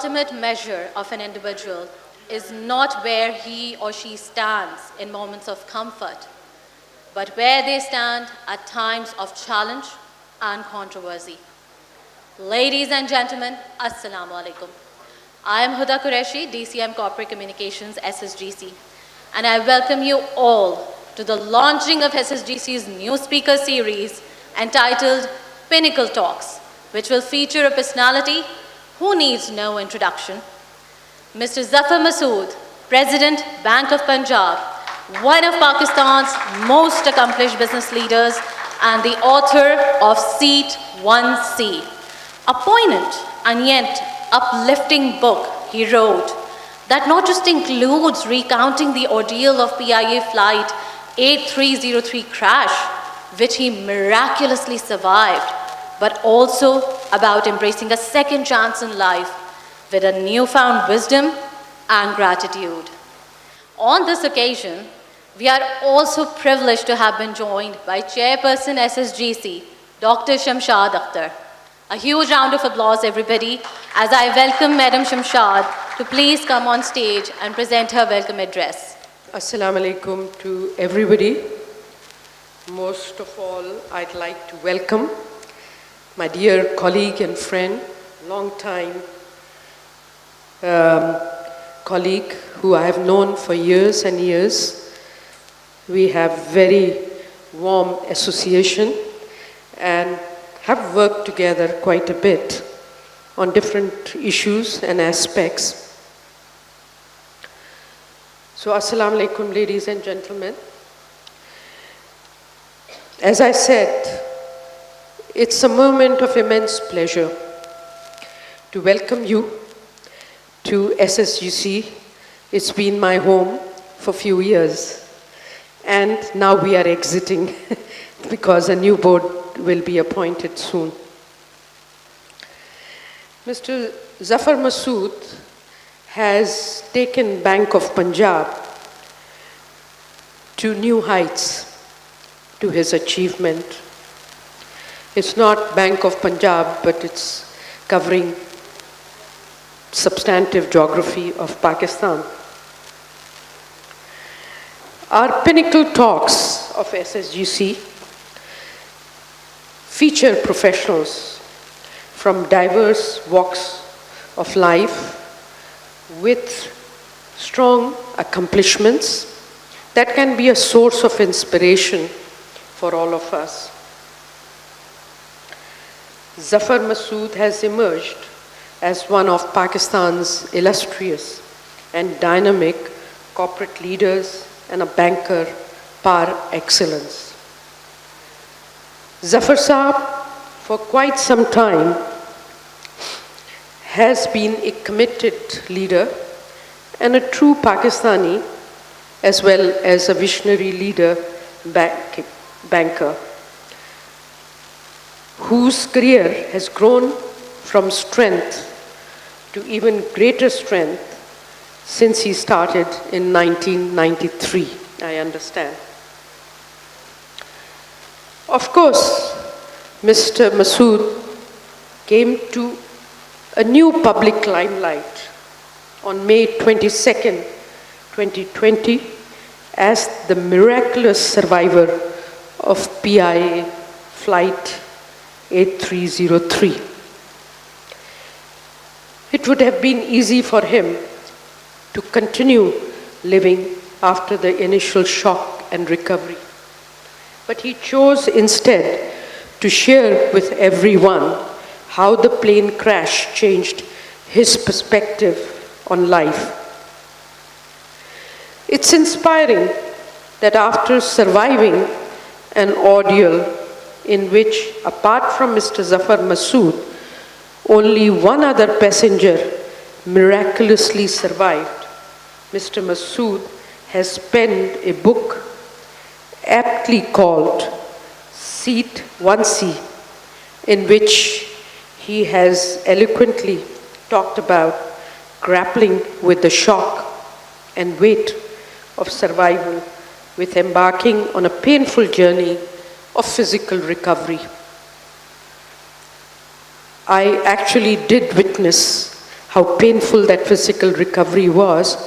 ultimate measure of an individual is not where he or she stands in moments of comfort, but where they stand at times of challenge and controversy. Ladies and gentlemen, Assalamu alaikum. I am Huda Qureshi, DCM Corporate Communications, SSGC, and I welcome you all to the launching of SSGC's new speaker series entitled Pinnacle Talks, which will feature a personality who needs no introduction. Mr. Zafar Masood, President, Bank of Punjab, one of Pakistan's most accomplished business leaders and the author of Seat 1C, a poignant and yet uplifting book he wrote that not just includes recounting the ordeal of PIA Flight 8303 crash, which he miraculously survived, but also about embracing a second chance in life with a newfound wisdom and gratitude. On this occasion, we are also privileged to have been joined by Chairperson SSGC, Dr. Shamshad Akhtar. A huge round of applause, everybody, as I welcome Madam Shamshad to please come on stage and present her welcome address. Assalamu alaikum to everybody. Most of all, I'd like to welcome my dear colleague and friend, long-time colleague who I have known for years and years. We have very warm association and have worked together quite a bit on different issues and aspects. So, Assalamu alaikum, ladies and gentlemen. As I said, it's a moment of immense pleasure to welcome you to SSGC. It's been my home for a few years, and now we are exiting because a new board will be appointed soon. Mr. Zafar Masood has taken Bank of Punjab to new heights to his achievement. It's not Bank of Punjab, but it's covering substantive geography of Pakistan. Our pinnacle talks of SSGC feature professionals from diverse walks of life with strong accomplishments that can be a source of inspiration for all of us. Zafar Masood has emerged as one of Pakistan's illustrious and dynamic corporate leaders and a banker par excellence. Zafar Saab, for quite some time, has been a committed leader and a true Pakistani, as well as a visionary leader, banker, whose career has grown from strength to even greater strength since he started in 1993, I understand. Of course, Mr. Masood came to a new public limelight on May 22nd, 2020, as the miraculous survivor of PIA Flight 8303. It would have been easy for him to continue living after the initial shock and recovery. But he chose instead to share with everyone how the plane crash changed his perspective on life. It's inspiring that after surviving an ordeal in which, apart from Mr. Zafar Masood, only one other passenger miraculously survived, Mr. Masood has penned a book aptly called Seat 1C, in which he has eloquently talked about grappling with the shock and weight of survival with embarking on a painful journey of physical recovery. I actually did witness how painful that physical recovery was,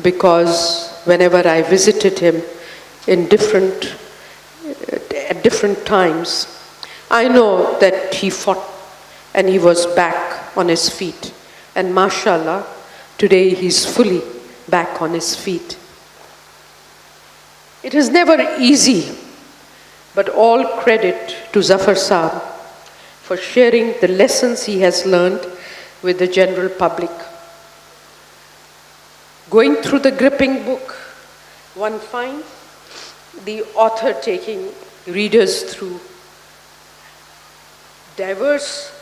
because whenever I visited him at different times, I know that he fought and he was back on his feet. And mashallah, today he's fully back on his feet. It is never easy, but all credit to Zafar Saab for sharing the lessons he has learned with the general public. Going through the gripping book, one finds the author taking readers through diverse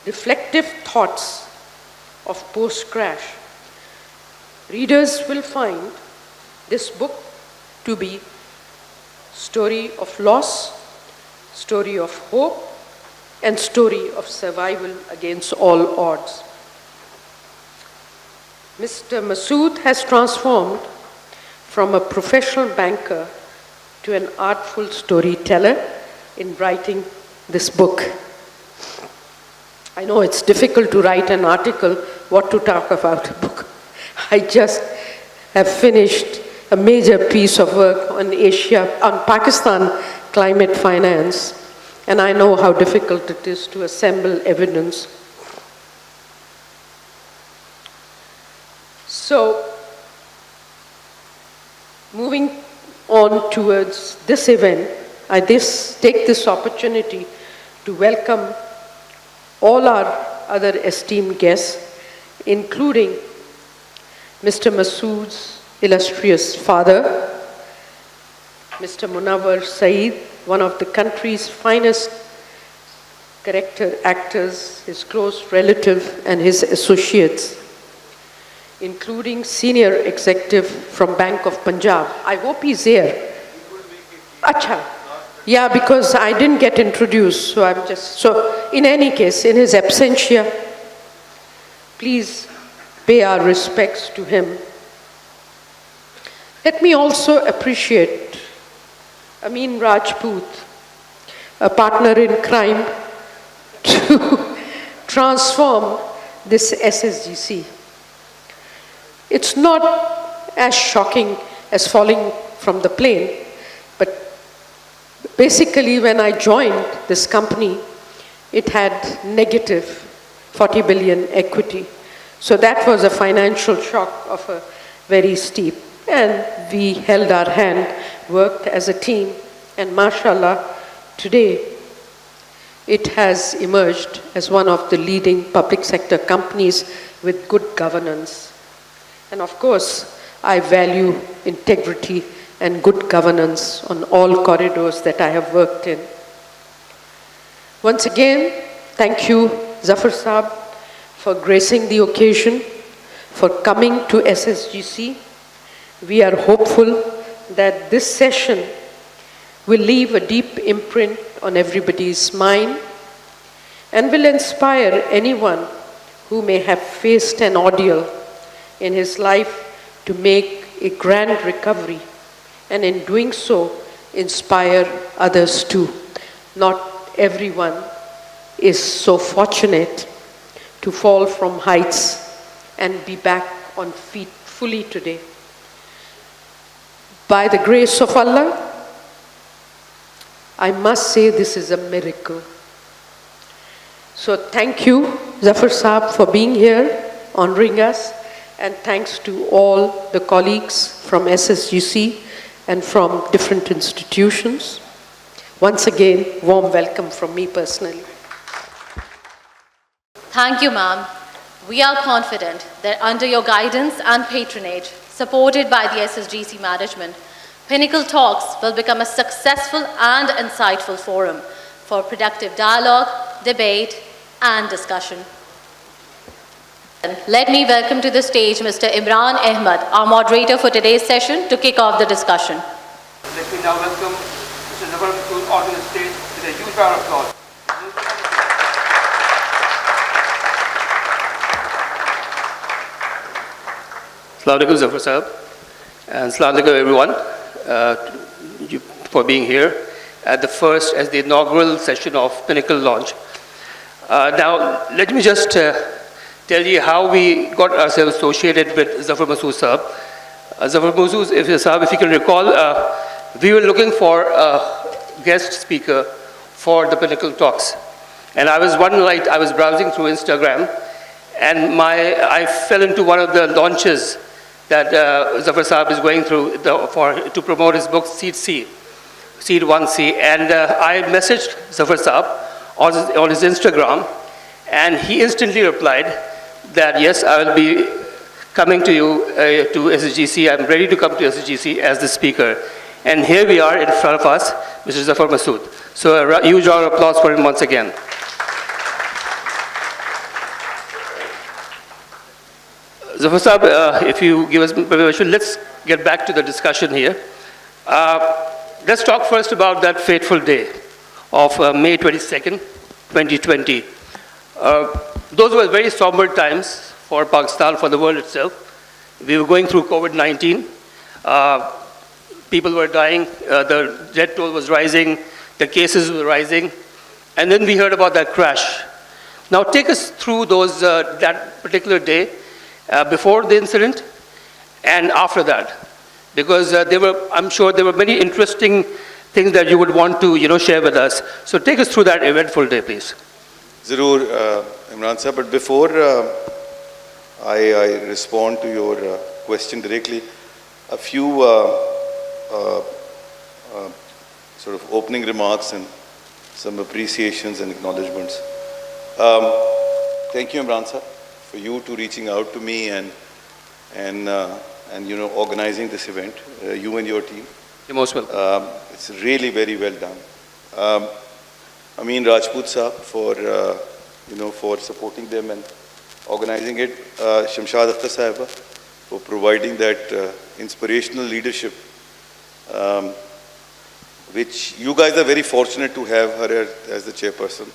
reflective thoughts of post-crash. Readers will find this book to be story of loss, story of hope, and story of survival against all odds. Mr. Masood has transformed from a professional banker to an artful storyteller in writing this book. I know it's difficult to write an article, what to talk about a book. I just have finished a major piece of work on Pakistan climate finance, and I know how difficult it is to assemble evidence. So, moving on towards this event, I take this opportunity to welcome all our other esteemed guests, including Mr. Masood's illustrious father, Mr. Munawar Saeed, one of the country's finest character actors, his close relative and his associates, including senior executive from Bank of Punjab. I hope he's here. Acha. Yeah, because I didn't get introduced, so in any case, in his absentia, please pay our respects to him. Let me also appreciate Amin Rajput, a partner in crime, to transform this SSGC. It's not as shocking as falling from the plane, but basically when I joined this company, it had negative 40 billion equity. So that was a financial shock of a very steep. And we held our hand, worked as a team, and mashallah, today it has emerged as one of the leading public sector companies with good governance. And of course, I value integrity and good governance on all corridors that I have worked in. Once again, thank you, Zafar Saab, for gracing the occasion, for coming to SSGC. We are hopeful that this session will leave a deep imprint on everybody's mind and will inspire anyone who may have faced an ordeal in his life to make a grand recovery, and in doing so, inspire others too. Not everyone is so fortunate to fall from heights and be back on feet fully today. By the grace of Allah, I must say this is a miracle. So thank you, Zafar Saab, for being here, honoring us, and thanks to all the colleagues from SSGC and from different institutions. Once again, warm welcome from me personally. Thank you, ma'am. We are confident that under your guidance and patronage, supported by the SSGC management, Pinnacle Talks will become a successful and insightful forum for productive dialogue, debate, and discussion. Let me welcome to the stage Mr. Imran Ahmed, our moderator for today's session, to kick off the discussion. Let me now welcome Mr. Zafar Masood onto the stage with a huge round of applause. Assalamu alaikum, Zafar Saab, and assalamu alaikum everyone for being here at the inaugural session of Pinnacle launch. Now, let me just tell you how we got ourselves associated with Zafar Masood Saab. Zafar Masood Saab, if you can recall, we were looking for a guest speaker for the Pinnacle Talks. And I was one night, I was browsing through Instagram, and I fell into one of the launches that Zafar Saab is going through to promote his book, Seed 1C. And I messaged Zafar Saab on his Instagram, and he instantly replied that, yes, I will be coming to you to SSGC. I'm ready to come to SSGC as the speaker. And here we are in front of us, Mr. Zafar Masood. So a huge round of applause for him once again. Zafar Saab, if you give us permission, let's get back to the discussion here. Let's talk first about that fateful day of May 22nd, 2020. Those were very somber times for Pakistan, for the world itself. We were going through COVID-19. People were dying, the death toll was rising, the cases were rising, and then we heard about that crash. Now take us through that particular day, before the incident and after that, because I'm sure there were many interesting things that you would want to share with us. So take us through that eventful day, please. Zarur, Imran sir, but before I respond to your question directly, a few sort of opening remarks and some appreciations and acknowledgements. Thank you, Imran sir, for you to reaching out to me and organizing this event, you and your team. You're most welcome. It's really very well done. Amin Rajput sir for supporting them and organizing it. Shamshad Akhtar Sahiba for providing that inspirational leadership, which you guys are very fortunate to have her as the chairperson.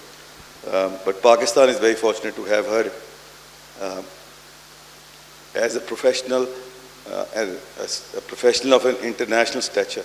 But Pakistan is very fortunate to have her as a professional of an international stature.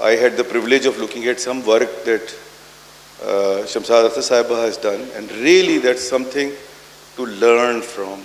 I had the privilege of looking at some work that Shamshad Akhtar Sahiba has done, and really that's something to learn from.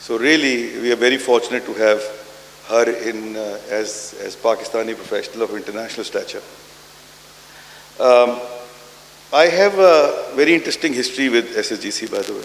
So really we are very fortunate to have her in as Pakistani professional of international stature. I have a very interesting history with SSGC, by the way.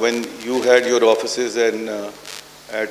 When you had your offices and at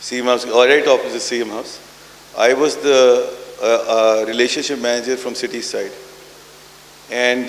CM House, right opposite CM House, I was the relationship manager from city side. And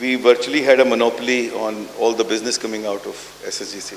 we virtually had a monopoly on all the business coming out of SSGC.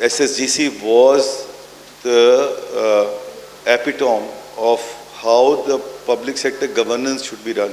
SSGC was the epitome of how the public sector governance should be done.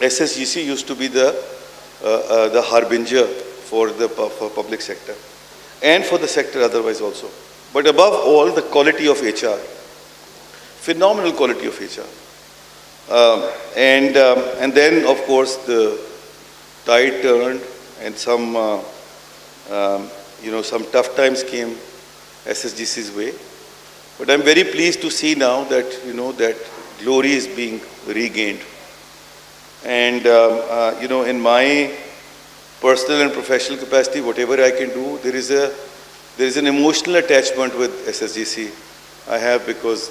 SSGC used to be the harbinger for the public sector and for the sector otherwise also. But above all, the quality of HR. Phenomenal quality of HR. And then, of course, the tide turned and some tough times came SSGC's way. But I'm very pleased to see now that, that glory is being regained. And, in my personal and professional capacity, whatever I can do, there is an emotional attachment with SSGC I have, because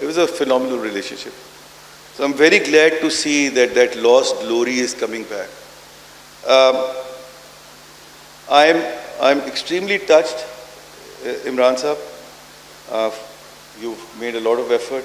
it was a phenomenal relationship. So I'm very glad to see that lost glory is coming back. I'm extremely touched, Imran Sahab. You've made a lot of effort.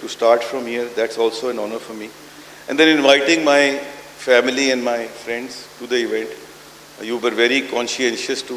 to start from here, that's also an honor for me. And then inviting my family and my friends to the event. You were very conscientious to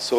So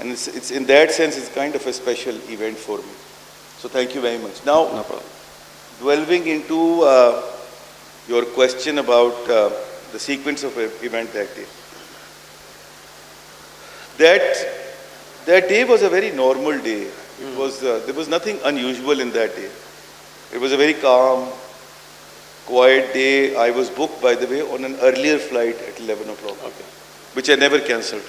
and it's in that sense it's kind of a special event for me. So thank you very much. Now, no problem. Delving into your question about the sequence of event that day. That day was a very normal day. It was there was nothing unusual in that day. It was a very calm, quiet day. I was booked, by the way, on an earlier flight at 11 o'clock, which I never cancelled.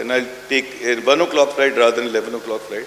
and I'll take a 1 o'clock flight rather than 11 o'clock flight.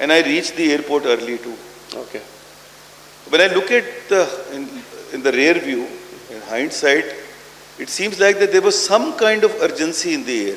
And I reached the airport early too. Okay. When I look at in the rear view, in hindsight, it seems like that there was some kind of urgency in the air.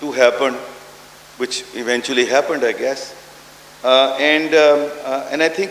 to happen, which eventually happened, I guess. And I think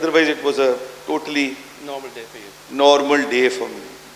Otherwise it was a totally normal day for you. Normal day for me.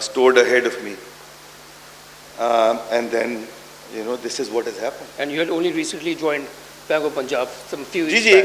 stored ahead of me, and then this is what has happened. And you had only recently joined Bank of Punjab some few years back.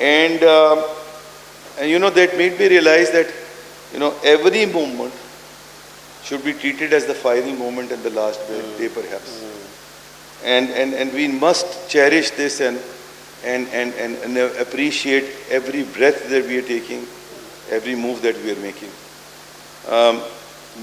And that made me realize that every moment should be treated as the final moment and the last day perhaps. And we must cherish this and appreciate every breath that we are taking, every move that we are making.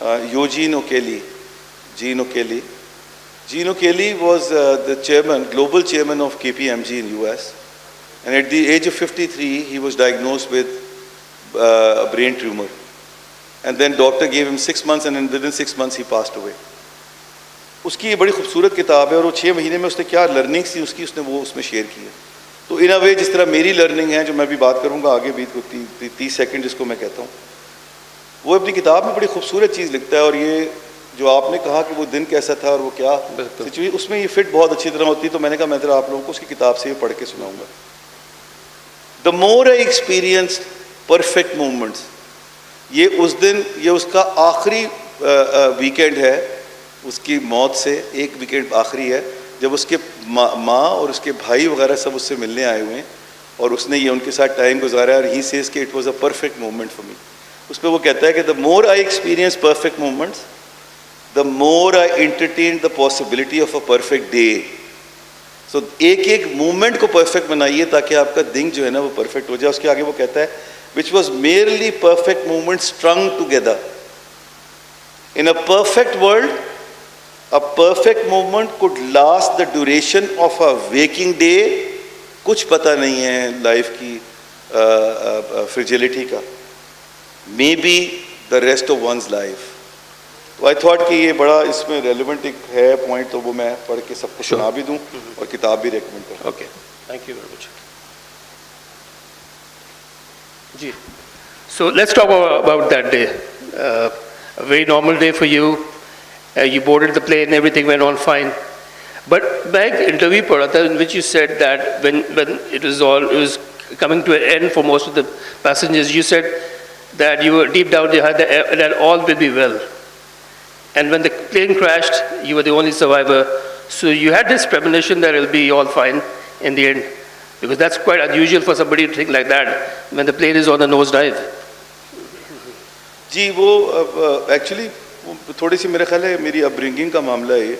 Eugene O'Kelly. Gene O'Kelly was the chairman, global chairman of KPMG in US, and at the age of 53 he was diagnosed with a brain tumor. and then doctor gave him 6 months, and then within 6 months he passed away. اس کی یہ بڑی خوبصورت کتاب ہے, اور وہ 6 مہینے میں اس نے کیا لرننگس تھی اس کی, اس نے وہ اس میں شیئر کی ہے. تو ان اے وے جس طرح میری لرننگ ہے جو میں بھی بات کروں گا آگے بھی 30 سیکنڈ جس کو میں کہتا ہوں, وہ اپنی کتاب میں بڑی خوبصورت چیز لکھتا ہے. اور یہ جو آپ نے کہا کہ وہ دن کیسا تھا اور وہ کیا سچویشن, اس میں یہ فٹ بہت اچھی طرح ہوتی ہے. تو میں نے کہا میں ذرا آپ لوگوں کو اس کی کتاب سے یہ پڑھ کے سناؤں گا. دا مور آئی ایکسپیرینسڈ پرفیکٹ مومنٹس, یہ اس دن, یہ اس کا آخری ویکینڈ ہے اس کی موت سے, ایک ویکینڈ آخری ہے جب اس کے ماں اور اس کے بھائی وغیرہ سب اس سے ملنے آئے ہوئے ہیں, اور اس نے یہ ان کے ساتھ ٹائم گزارا, اور ہی سیز کہ it was a perfect moment for me. اس پہ وہ کہتا ہے کہ the more I experience perfect moments, the more I entertain the possibility of a perfect day. So ایک ایک مومنٹ کو پرفیکٹ بنائیے تاکہ آپ کا دن جو ہے نا وہ پرفیکٹ ہو جائے. اس کے آگے وہ کہتا ہے which was merely perfect movements strung together. In a perfect world, a perfect movement could last the duration of a waking day. کچھ پتہ نہیں ہے لائف کی fragility کا, maybe the rest of one's life. تو I thought کہ یہ بڑا اس میں ریلیونٹ ایک ہے پوائنٹ, تو وہ میں پڑھ کے سب کو سنا بھی دوں اور کتاب بھی ریکمینڈ کروں. Okay, thank you very much. جی, so let's talk about that day. A very normal day for you. You boarded the plane, everything went on fine. But میں ایک انٹرویو پڑھا تھا in which you said that when it was coming to an end for most of the passengers, you said that you were deep down you had that all will be well. And when the plane crashed, you were the only survivor. So you had this premonition that it will be all fine in the end. Because that's quite unusual for somebody to think like that when the plane is on a nosedive. جی وہ actually تھوڑی سی میرا خیال ہے میری اپ bringing کا معاملہ ہے.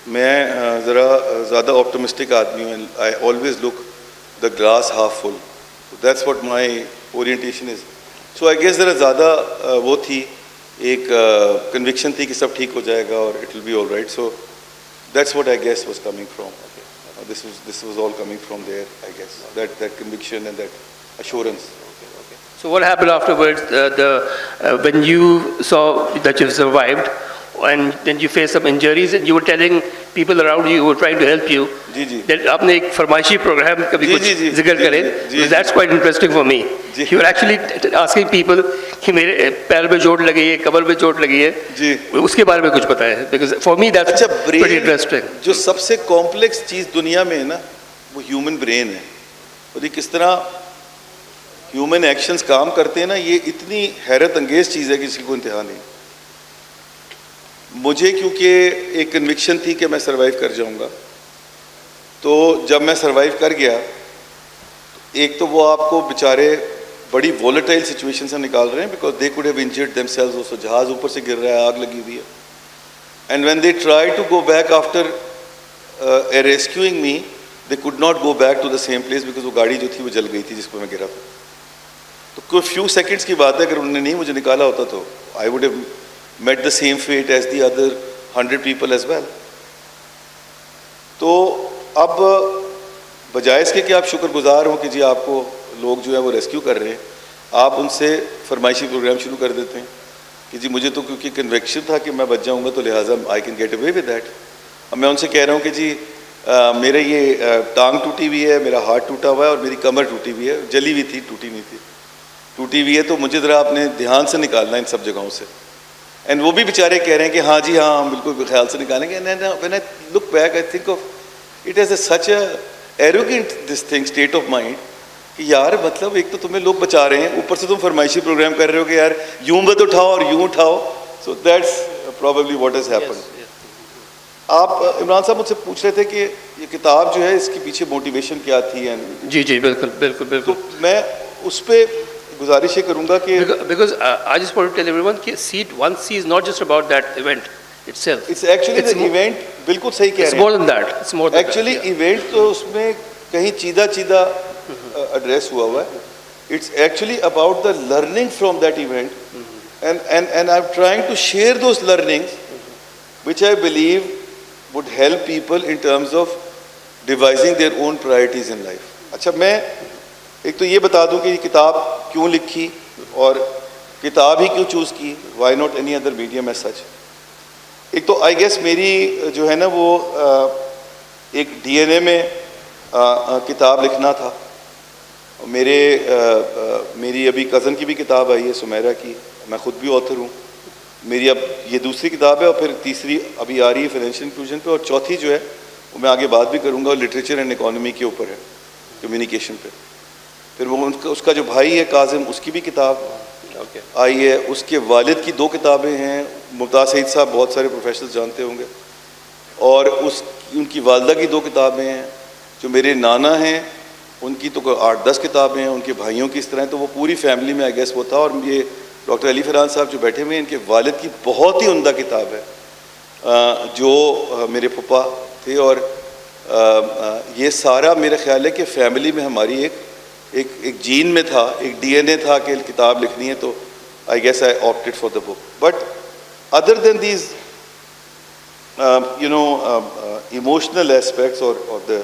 میں ذرا زیادہ آپٹمسٹک آدمی ہوں. I always look the glass half full. That's what my orientation is. So I guess ذرا زیادہ وہ تھی, ایک کنوکشن تھی کہ سب ٹھیک ہو جائے گا اور it will be all right. So that's what I guess was coming from. This was all coming from there, I guess. That conviction and that assurance. Okay. So what happened afterwards? When you saw that you survived, and then you faced some injuries, and you were telling people around you who were trying to help you that آپ نے ایک فرمائشی programme کبھی کچھ ذکر کرے. That's quite interesting for me. You were actually asking people کہ میرے پیر میں چوٹ لگی ہے, کمر میں چوٹ لگی ہے, اس کے بارے میں کچھ پتا ہے. Because for me that's pretty interesting. جو سب سے کمپلیکس چیز دنیا میں ہے نا وہ ہیومن برین ہے, اور یہ کس طرح ہیومن ایکشنز کام کرتے ہیں نا, یہ اتنی حیرت انگیز چیز ہے کہ کسی کو انتہا نہیں. مجھے کیونکہ ایک کنوکشن تھی کہ میں سروائیو کر جاؤں گا, تو جب میں سروائیو کر گیا, ایک تو وہ آپ کو بیچارے بڑی وولٹائل سچویشن سے نکال رہے ہیں because they could have injured them seals. اس جہاز اوپر سے گر رہا ہے, آگ لگی ہوئی ہے, and when they try to go back after rescuing me, they could not go back to the same place because وہ گاڑی جو تھی وہ جل گئی تھی جس پہ میں گرا تھا. تو کوئی فیو سیکنڈس کی بات ہے, اگر انہوں نے نہیں مجھے نکالا ہوتا تو I would have met the same fate as the other 100 people as well. تو اب بجائے اس کے کہ آپ شکر گزار ہوں کہ جی آپ کو لوگ جو ہے وہ ریسکیو کر رہے ہیں, آپ ان سے فرمائشی پروگرام شروع کر دیتے ہیں کہ جی مجھے تو کیونکہ کنوکشن تھا کہ میں بچ جاؤں گا تو لہٰذا I can get away with that. اب میں ان سے کہہ رہا ہوں کہ جی میرے یہ ٹانگ ٹوٹی ہوئی ہے, میرا ہاتھ ٹوٹا ہوا ہے, اور میری کمر ٹوٹی ہوئی ہے, جلی ہوئی تھی, ٹوٹی نہیں تھی, ٹوٹی ہوئی ہے, تو مجھے ذرا آپ نے دھیان سے نکالنا ان سب جگہوں سے. اینڈ وہ بھی بیچارے کہہ رہے ہیں کہ ہاں جی ہاں ہم بالکل خیال سے نکالیں گے. When I look back I think of it as a such a arrogant this thing state of mind کہ یار مطلب ایک تو تمہیں لوگ بچا رہے ہیں, اوپر سے تم فرمائشی پروگرام کر رہے ہو کہ یار یوں مت اٹھاؤ اور یوں اٹھاؤ. So that's probably what has happen. آپ عمران صاحب مجھ سے پوچھ رہے تھے کہ یہ کتاب جو ہے اس کے پیچھے موٹیویشن کیا تھی. جی جی بالکل بالکل بالکل. تو میں اس پہ گزارش یہ کروں گا کہ because I just want to tell everyone کہ one C is not just about that event itself. It's actually the event. بالکل صحیح کہہ رہے ہیں. It's more than that. It's more than actually event تو اس میں کہیں چیدہ چیدہ ایڈریس ہوا ہوا ہے. It's actually about the learning from that event, and I'm trying to share those learnings which I believe would help people in terms of devising their own priorities in life. اچھا میں ایک تو یہ بتا دوں کہ یہ کتاب کیوں لکھی اور کتاب ہی کیوں چوز کی, why not any other medium as such. ایک تو آئی گیس میری جو ہے نا وہ ایک ڈی این اے میں کتاب لکھنا تھا. میری ابھی کزن کی بھی کتاب آئی ہے, سمیرہ کی, میں خود بھی آتھر ہوں. میری اب یہ دوسری کتاب ہے, اور پھر تیسری ابھی آ رہی ہے فائنینشیل انکلوژن پہ, اور چوتھی جو ہے وہ میں آگے بات بھی کروں گا, اور لٹریچر اینڈ اکانومی کے اوپر ہے, کمیونیکیشن پہ. پھر وہ اس کا جو بھائی ہے کاظم, اس کی بھی کتاب آئی ہے. اس کے والد کی 2 کتابیں ہیں, ممتاز سعید صاحب بہت سارے پروفیشنل جانتے ہوں گے, اور ان کی والدہ کی 2 کتابیں ہیں. جو میرے نانا ہیں ان کی تو 8-10 کتابیں ہیں, ان کے بھائیوں کی اس طرح. تو وہ پوری فیملی میں آئی گیس وہ تھا. اور یہ ڈاکٹر علی فرحان صاحب جو بیٹھے ہوئے ہیں, ان کے والد کی بہت ہی عمدہ کتاب ہے جو میرے پھپھا تھے. اور یہ سارا میرا خیال ہے کہ فیملی میں ہماری ایک جین میں تھا, ایک ڈی این اے تھا کہ کتاب لکھنی ہے. تو I guess I opted for the book. But other then these emotional aspects اور دا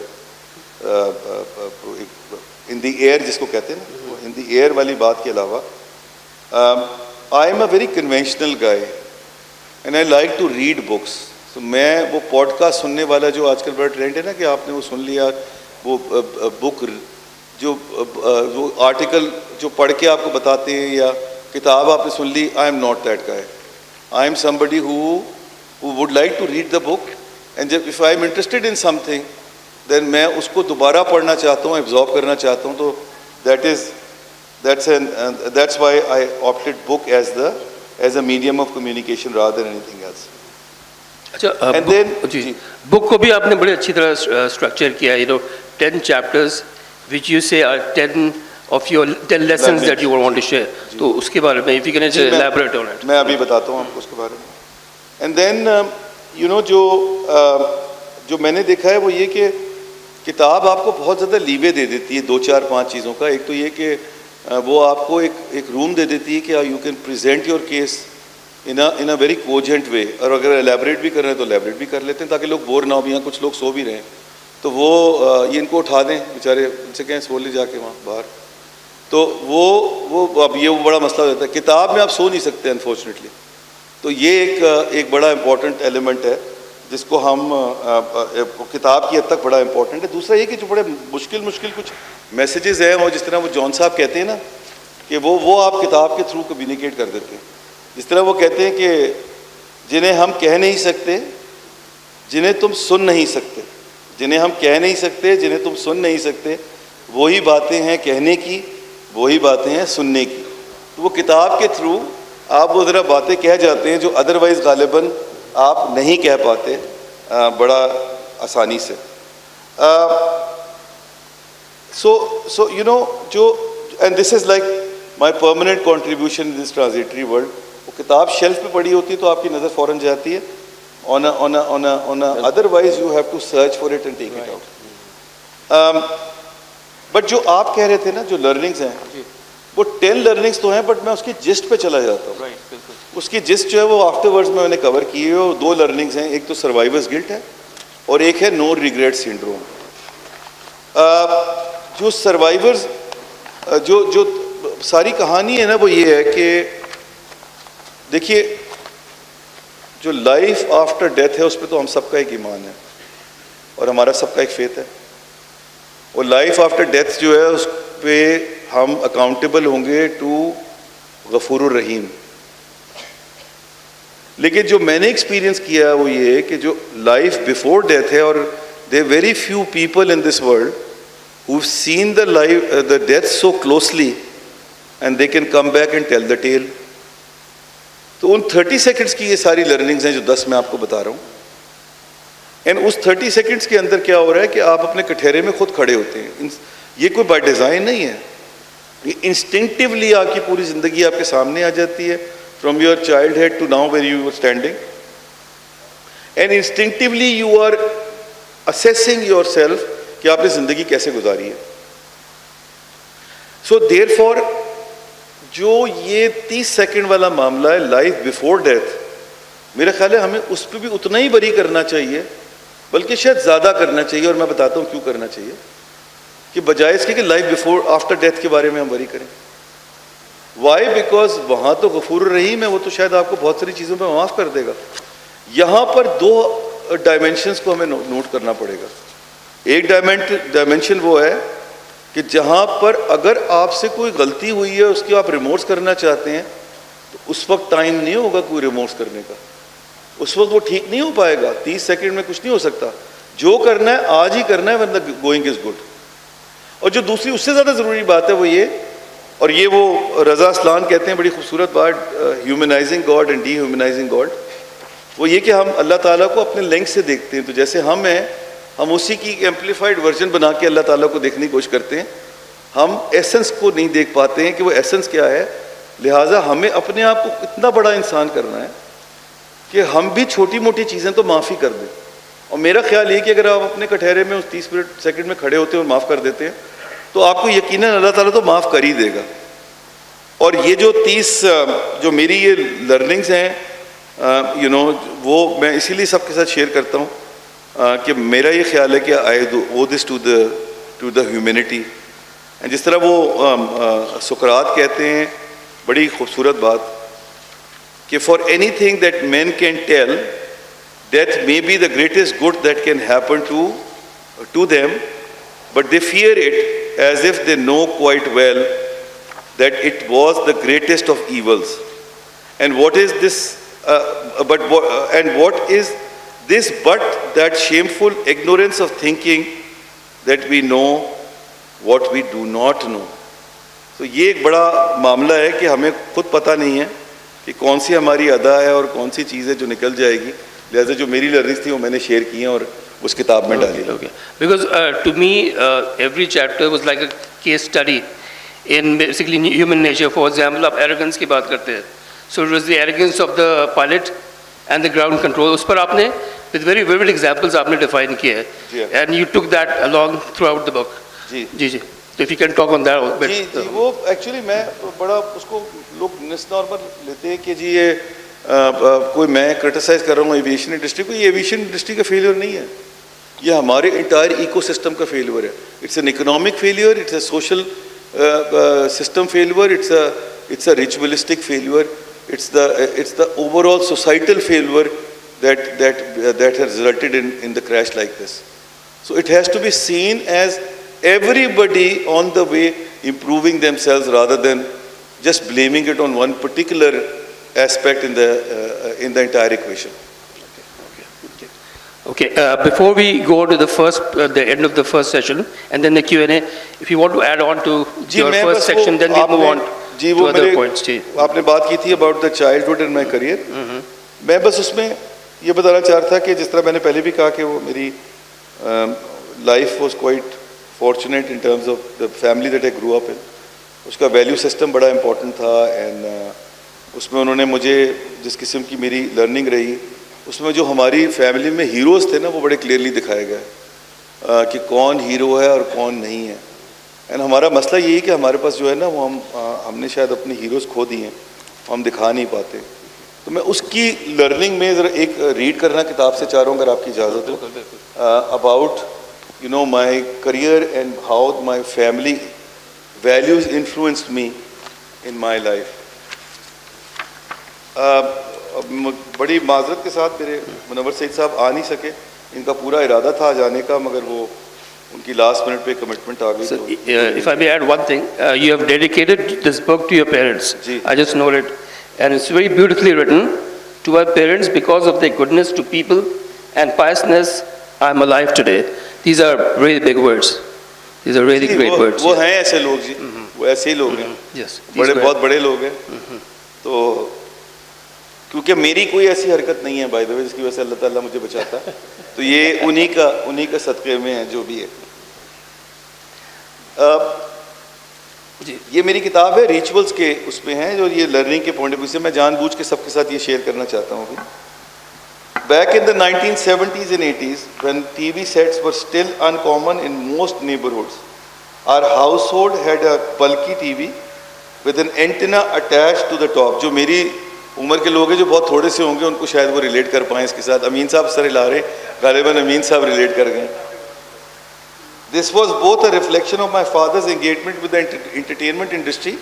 ان دی ایئر جس کو کہتے ہیں نا, ان دی ایئر والی بات کے علاوہ I am a very conventional guy and I like to read books. تو میں وہ پوڈ کاسٹ سننے والا جو آج کل بڑا ٹرینڈ ہے نا کہ آپ نے وہ سن لیا, وہ بک جو آرٹیکل جو پڑھ کے آپ کو بتاتے ہیں یا کتاب آپ نے سن لی, I am not that guy. I am somebody who would like to read the book, and if I am interested in something then میں اس کو دوبارہ پڑھنا چاہتا ہوں, absorb کرنا چاہتا ہوں. تو that's why I opted book as a medium of communication rather than anything else. اچھا, And then جی بک کو بھی آپ نے بڑے اچھی طرح اسٹرکچر کیا ہے. 10 chapters which you say are 10 of your 10 lessons that you want to share. تو اس کے بارے میں if you can elaborate on it. میں ابھی بتاتا ہوں آپ کو اس کے بارے میں. اینڈ دین جو میں نے دیکھا ہے وہ یہ کہ کتاب آپ کو بہت زیادہ لیوے دے دیتی ہے 2-4-5 چیزوں کا. ایک تو یہ کہ وہ آپ کو ایک روم دے دیتی ہے کہ you can present your case in a very cogent way. اور اگر الیبریٹ بھی کر رہے ہیں تو الیبریٹ بھی کر لیتے ہیں تاکہ لوگ بور نہ ہو. یہاں کچھ لوگ سو بھی رہے ہیں تو وہ یہ ان کو اٹھا دیں بیچارے, ان سے کہیں سو لے جا کے وہاں باہر. تو وہ اب یہ بڑا مسئلہ ہو جاتا ہے. کتاب میں آپ سو نہیں سکتے انفارچونیٹلی. تو یہ ایک بڑا امپورٹنٹ ایلیمنٹ ہے جس کو ہم کتاب کی حد تک بڑا امپورٹنٹ ہے. دوسرا یہ کہ جو بڑے مشکل کچھ میسیجز ہیں, اور جس طرح وہ جون صاحب کہتے ہیں نا کہ وہ آپ کتاب کے تھرو کمیونیکیٹ کر دیتے ہیں. جس طرح وہ کہتے ہیں کہ جنہیں ہم کہہ نہیں سکتے, جنہیں تم سن نہیں سکتے, جنہیں ہم کہہ نہیں سکتے, جنہیں تم سن نہیں سکتے, وہی باتیں ہیں کہنے کی, وہی باتیں ہیں سننے کی. تو وہ کتاب کے تھرو آپ وہ ذرا باتیں کہہ جاتے ہیں جو ادروائز غالباً آپ نہیں کہہ پاتے بڑا آسانی سے. سو جو and this is like my permanent contribution in this transitory world. وہ کتاب شیلف پہ پڑی ہوتی ہے تو آپ کی نظر فوراً جاتی ہے. Otherwise you have to search for it and take it out. But جو آپ کہہ رہے تھے نا جو لرننگز ہیں وہ 10 لرننگز تو ہیں, بٹ میں اس کی جسٹ پہ چلا جاتا ہوں. اس کی جسٹ جو ہے وہ آفٹر ورڈز میں نے کور کی ہے. 2 لرننگز ہیں, ایک تو سروائیورز گلٹ ہے اور ایک ہے نو ریگریٹ سنڈروم. جو سروائیورز جو ساری کہانی ہے نا وہ یہ ہے کہ دیکھیے جو لائف آفٹر ڈیتھ ہے اس پہ تو ہم سب کا ایک ایمان ہے اور ہمارا سب کا ایک فیتھ ہے. اور لائف آفٹر ڈیتھ جو ہے اس پہ ہم اکاؤنٹیبل ہوں گے ٹو غفور الرحیم. لیکن جو میں نے ایکسپیرینس کیا ہے وہ یہ ہے کہ جو لائف بیفور ڈیتھ ہے, اور there very few people in this world who have seen the death so closely and they can come back and tell the tale. تو ان 30 سیکنڈز کی یہ ساری لرننگز ہیں جو 10 میں آپ کو بتا رہا ہوں. اینڈ اس 30 سیکنڈز کے اندر کیا ہو رہا ہے کہ آپ اپنے کٹہرے میں خود کھڑے ہوتے ہیں. یہ کوئی بائی ڈیزائن نہیں ہے, یہ انسٹنکٹیولی آپ کی پوری زندگی آپ کے سامنے آ جاتی ہے from your childhood to now where you are standing. And instinctively you are assessing yourself کہ آپ نے زندگی کیسے گزاری ہے. سو دیر فور جو یہ 30 سیکنڈ والا معاملہ ہے لائف بیفور ڈیتھ, میرا خیال ہے ہمیں اس پہ بھی اتنا ہی بری کرنا چاہیے, بلکہ شاید زیادہ کرنا چاہیے. اور میں بتاتا ہوں کیوں کرنا چاہیے, کہ بجائے اس کے کہ لائف بیفور آفٹر ڈیتھ کے بارے میں ہم بری کریں. وائی؟ بیکاز وہاں تو غفور الرحیم ہے, وہ تو شاید آپ کو بہت ساری چیزوں پہ معاف کر دے گا. یہاں پر دو ڈائمینشنس کو ہمیں نوٹ کرنا پڑے گا. ایک ڈائمینشن وہ ہے کہ جہاں پر اگر آپ سے کوئی غلطی ہوئی ہے اس کی آپ ریمورس کرنا چاہتے ہیں تو اس وقت ٹائم نہیں ہوگا کوئی ریمورس کرنے کا, اس وقت وہ ٹھیک نہیں ہو پائے گا. 30 سیکنڈ میں کچھ نہیں ہو سکتا. جو کرنا ہے آج ہی کرنا ہے, ورنہ گوئنگ از گڈ. اور جو دوسری اس سے زیادہ ضروری بات ہے وہ یہ, اور یہ وہ رضا اسلان کہتے ہیں بڑی خوبصورت بات, dehumanising God and D dehumanising God, وہ یہ کہ ہم اللہ تعالیٰ کو اپنے لینک سے دیکھتے ہیں. تو جیسے ہم ہیں, ہم اسی کی ایمپلیفائڈ ورژن بنا کے اللہ تعالیٰ کو دیکھنے کی کوشش کرتے ہیں. ہم ایسنس کو نہیں دیکھ پاتے ہیں کہ وہ ایسنس کیا ہے. لہٰذا ہمیں اپنے آپ کو اتنا بڑا انسان کرنا ہے کہ ہم بھی چھوٹی موٹی چیزیں تو معاف ہی کر دیں. اور میرا خیال یہ کہ اگر آپ اپنے کٹہرے میں اس 30 سیکنڈ میں کھڑے ہوتے ہیں اور معاف کر دیتے ہیں تو آپ کو یقیناً اللہ تعالیٰ تو معاف کر ہی دے گا. اور یہ جو 30 جو میری یہ لرننگز ہیں وہ میں اسی لیے سب کے ساتھ شیئر کرتا ہوں کہ میرا یہ خیال ہے کہ آئی او دس ٹو دا ہیومینٹی. جس طرح وہ سقراط کہتے ہیں, بڑی خوبصورت بات, کہ for any thing that man can tell that may be the greatest good that can happen to them, but they fear it as if they know quite well that it was the greatest of evils. And what is this what is this but that shameful ignorance of thinking that we know what we do not know. تو یہ ایک بڑا معاملہ ہے کہ ہمیں خود پتہ نہیں ہے کہ کون سی ہماری ادا ہے اور کون سی چیز ہے جو نکل جائے گی. لہٰذا جو میری لرننگز تھی وہ میں نے شیئر کی ہیں اور اس کتاب میں ڈالی. Because to me every chapter was like a case study in basically human nature. For example, آپ arrogance کی بات کرتے ہیں, so it was the arrogance of the pilot and the ground control. اس پر آپ نے with very vivid examples آپ نے define کیا ہے, and you took that along throughout the book. G G G, if you can talk on that a bit. جی جی, وہ actually میں بڑا اس کو لوگ نس نارمل لیتے ہیں کہ جی یہ کوئی میں کرٹیسائز کر رہا ہوں ایویشن انڈسٹری کو. یہ ایویشن انڈسٹری کا فیلئر نہیں ہے, یہ ہمارے انٹائر ایکو سسٹم کا فیلئر ہے. It's an economic failure, it's a social system failure, it's a ritualistic failure, it's the overall societal failure that has resulted in the crash like this. So it has to be seen as everybody on the way improving themselves rather than just blaming it on one particular aspect in the entire equation. Okay, before we go to the end of the first session and then the Q&A, if you want to add on to your first section, then we'll move on to other points. آپ نے بات کی تھی about the childhood and my career. میں بس اس میں یہ بتانا چاہ رہا تھا کہ جس طرح میں نے پہلے بھی کہا کہ وہ میری life was quite fortunate in terms of the family that I grew up in. اس کا value system بڑا important تھا, and اس میں انہوں نے مجھے جس قسم کی میری learning رہی, اس میں جو ہماری فیملی میں ہیروز تھے نا وہ بڑے کلیئرلی دکھائے گئے کہ کون ہیرو ہے اور کون نہیں ہے. اینڈ ہمارا مسئلہ یہی کہ ہمارے پاس جو ہے نا وہ ہم نے شاید اپنے ہیروز کھو دیے ہیں, ہم دکھا نہیں پاتے. تو میں اس کی لرننگ میں ذرا ایک ریڈ کرنا کتاب سے چاہ رہا ہوں اگر آپ کی اجازت ہو, about my career and how my family values influenced me in my life. بڑی معذرت کے ساتھ میرے منور سعید صاحب آ نہیں سکے, ان کا پورا ارادہ تھا جانے کا, مگر وہ ان کی لاسٹ منٹ پہ کمٹمنٹ آ گئی. If I may add one thing, you have dedicated this book to your parents. I just know it, and it's very beautifully written. To our parents, because of their goodness to people and piousness, I am alive today. These are really big words. These are really great words. وہ ہیں ایسے لوگ جی, وہ ایسے ہی لوگ ہیں, بڑے بہت بڑے لوگ ہیں. تو کیونکہ میری کوئی ایسی حرکت نہیں ہے بائی دا وے جس کی وجہ سے اللہ تعالیٰ مجھے بچاتا ہے, تو یہ انہی کا صدقے میں ہے جو بھی ہے. یہ میری کتاب ہے, ریچولز کے اس میں ہیں, جو یہ لرننگ کے پوائنٹ آف ویو سے میں جان بوجھ کے سب کے ساتھ یہ شیئر کرنا چاہتا ہوں. Back in the 1970s and 80s, when TV sets were still uncommon in most neighborhoods, our household had a bulky TV with an antenna attached to the top. جو میری عمر کے لوگ ہیں جو بہت تھوڑے سے ہوں گے ان کو شاید وہ ریلیٹ کر پائیں اس کے ساتھ. امین صاحب سر ہلا رہے, غالباً امین صاحب ریلیٹ کر گئے. This was both a reflection of my father's engagement with the entertainment industry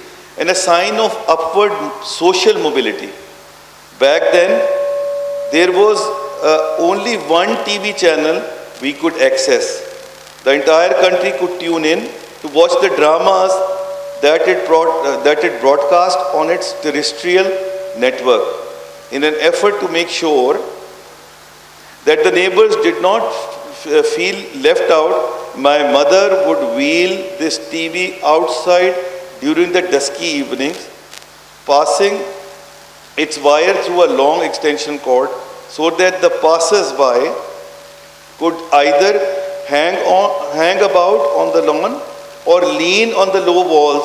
and a sign of upward social mobility. Back then, there was only one TV channel we could access. The entire country could tune in to watch the dramas that it broadcast on its terrestrial network. In an effort to make sure that the neighbors did not feel left out, my mother would wheel this TV outside during the dusky evenings, passing its wire through a long extension cord so that the passers-by could either hang about on the lawn or lean on the low walls.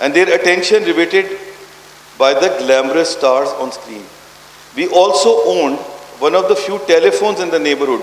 And their attention riveted by the glamorous stars on screen. We also owned one of the few telephones in the neighborhood.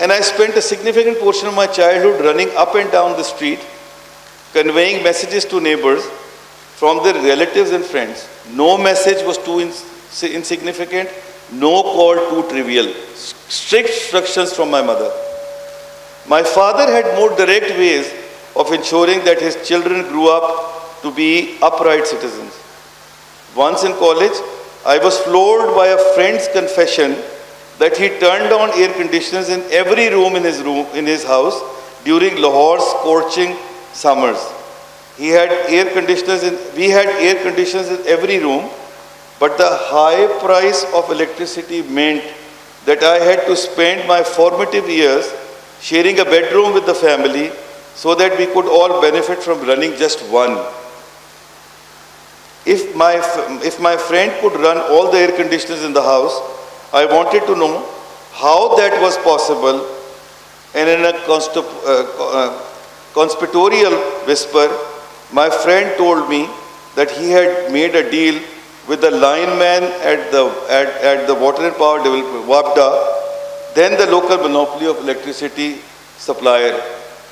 And I spent a significant portion of my childhood running up and down the street, conveying messages to neighbors from their relatives and friends. No message was too insignificant, no call too trivial. Strict instructions from my mother. My father had more direct ways of ensuring that his children grew up to be upright citizens. Once in college, I was floored by a friend's confession that he turned on air conditioners in every room in his house during Lahore's scorching summers. We had air conditioners in every room, but the high price of electricity meant that I had to spend my formative years sharing a bedroom with the family so that we could all benefit from running just one. If my friend could run all the air conditioners in the house, I wanted to know how that was possible, and in a conspiratorial whisper, my friend told me that he had made a deal with the lineman at the Water and Power Development, WAPDA, then the local monopoly of electricity supplier.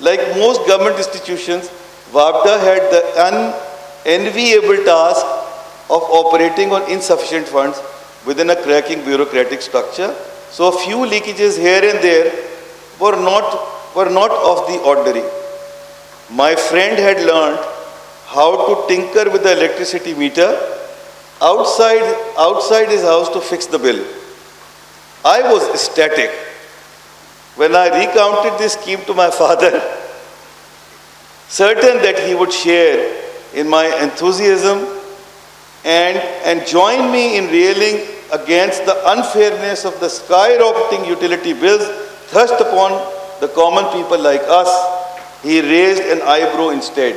Like most government institutions, WAPDA had the unenviable task of operating on insufficient funds within a cracking bureaucratic structure. So a few leakages here and there were not of the ordinary. My friend had learned how to tinker with the electricity meter outside his house to fix the bill. I was ecstatic when I recounted this scheme to my father, certain that he would share in my enthusiasm and join me in railing against the unfairness of the skyrocketing utility bills thrust upon the common people like us. He raised an eyebrow instead.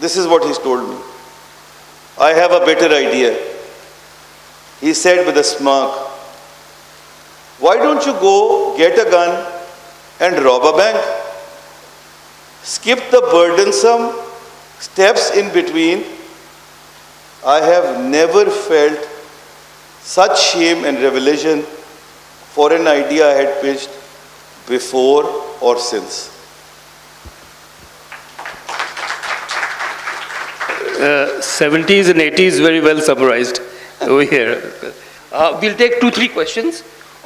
This is what he's told me. I have a better idea, he said with a smirk. Why don't you go get a gun and rob a bank? Skip the burdensome steps in between. I have never felt such shame and revelation for an idea I had pitched before or since. 70s and 80s very well summarized over here. We'll take 2-3 questions.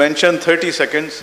mentioned 30 seconds,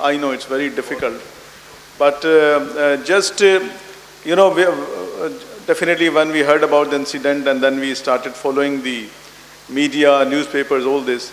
I know it's very difficult, but you know, definitely when we heard about the incident and then we started following the media, newspapers, all this,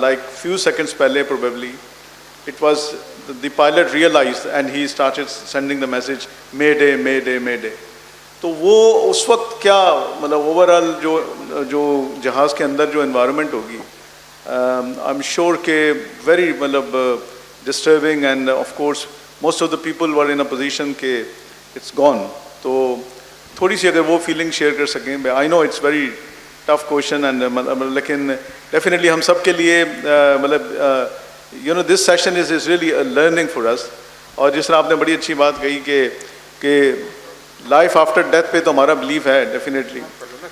like few seconds pehle probably, it was the pilot realized and he started sending the message, Mayday, Mayday, Mayday. تو وہ اس وقت کیا مطلب overall جو جہاز کے اندر جو environment ہوگی آئی ایم شیور کہ ویری مطلب disturbing and of course most of the people were in a position کہ اٹس گون. تو تھوڑی سی اگر وہ فیلنگ شیئر کر سکیں. I know it's very tough question and لیکن ڈیفینیٹلی ہم سب کے لیے مطلب you know this session is really learning for us. اور جس طرح آپ نے بڑی اچھی بات کہی کہ لائف آفٹر ڈیتھ پہ تو ہمارا بلیف ہے ڈیفینیٹلی,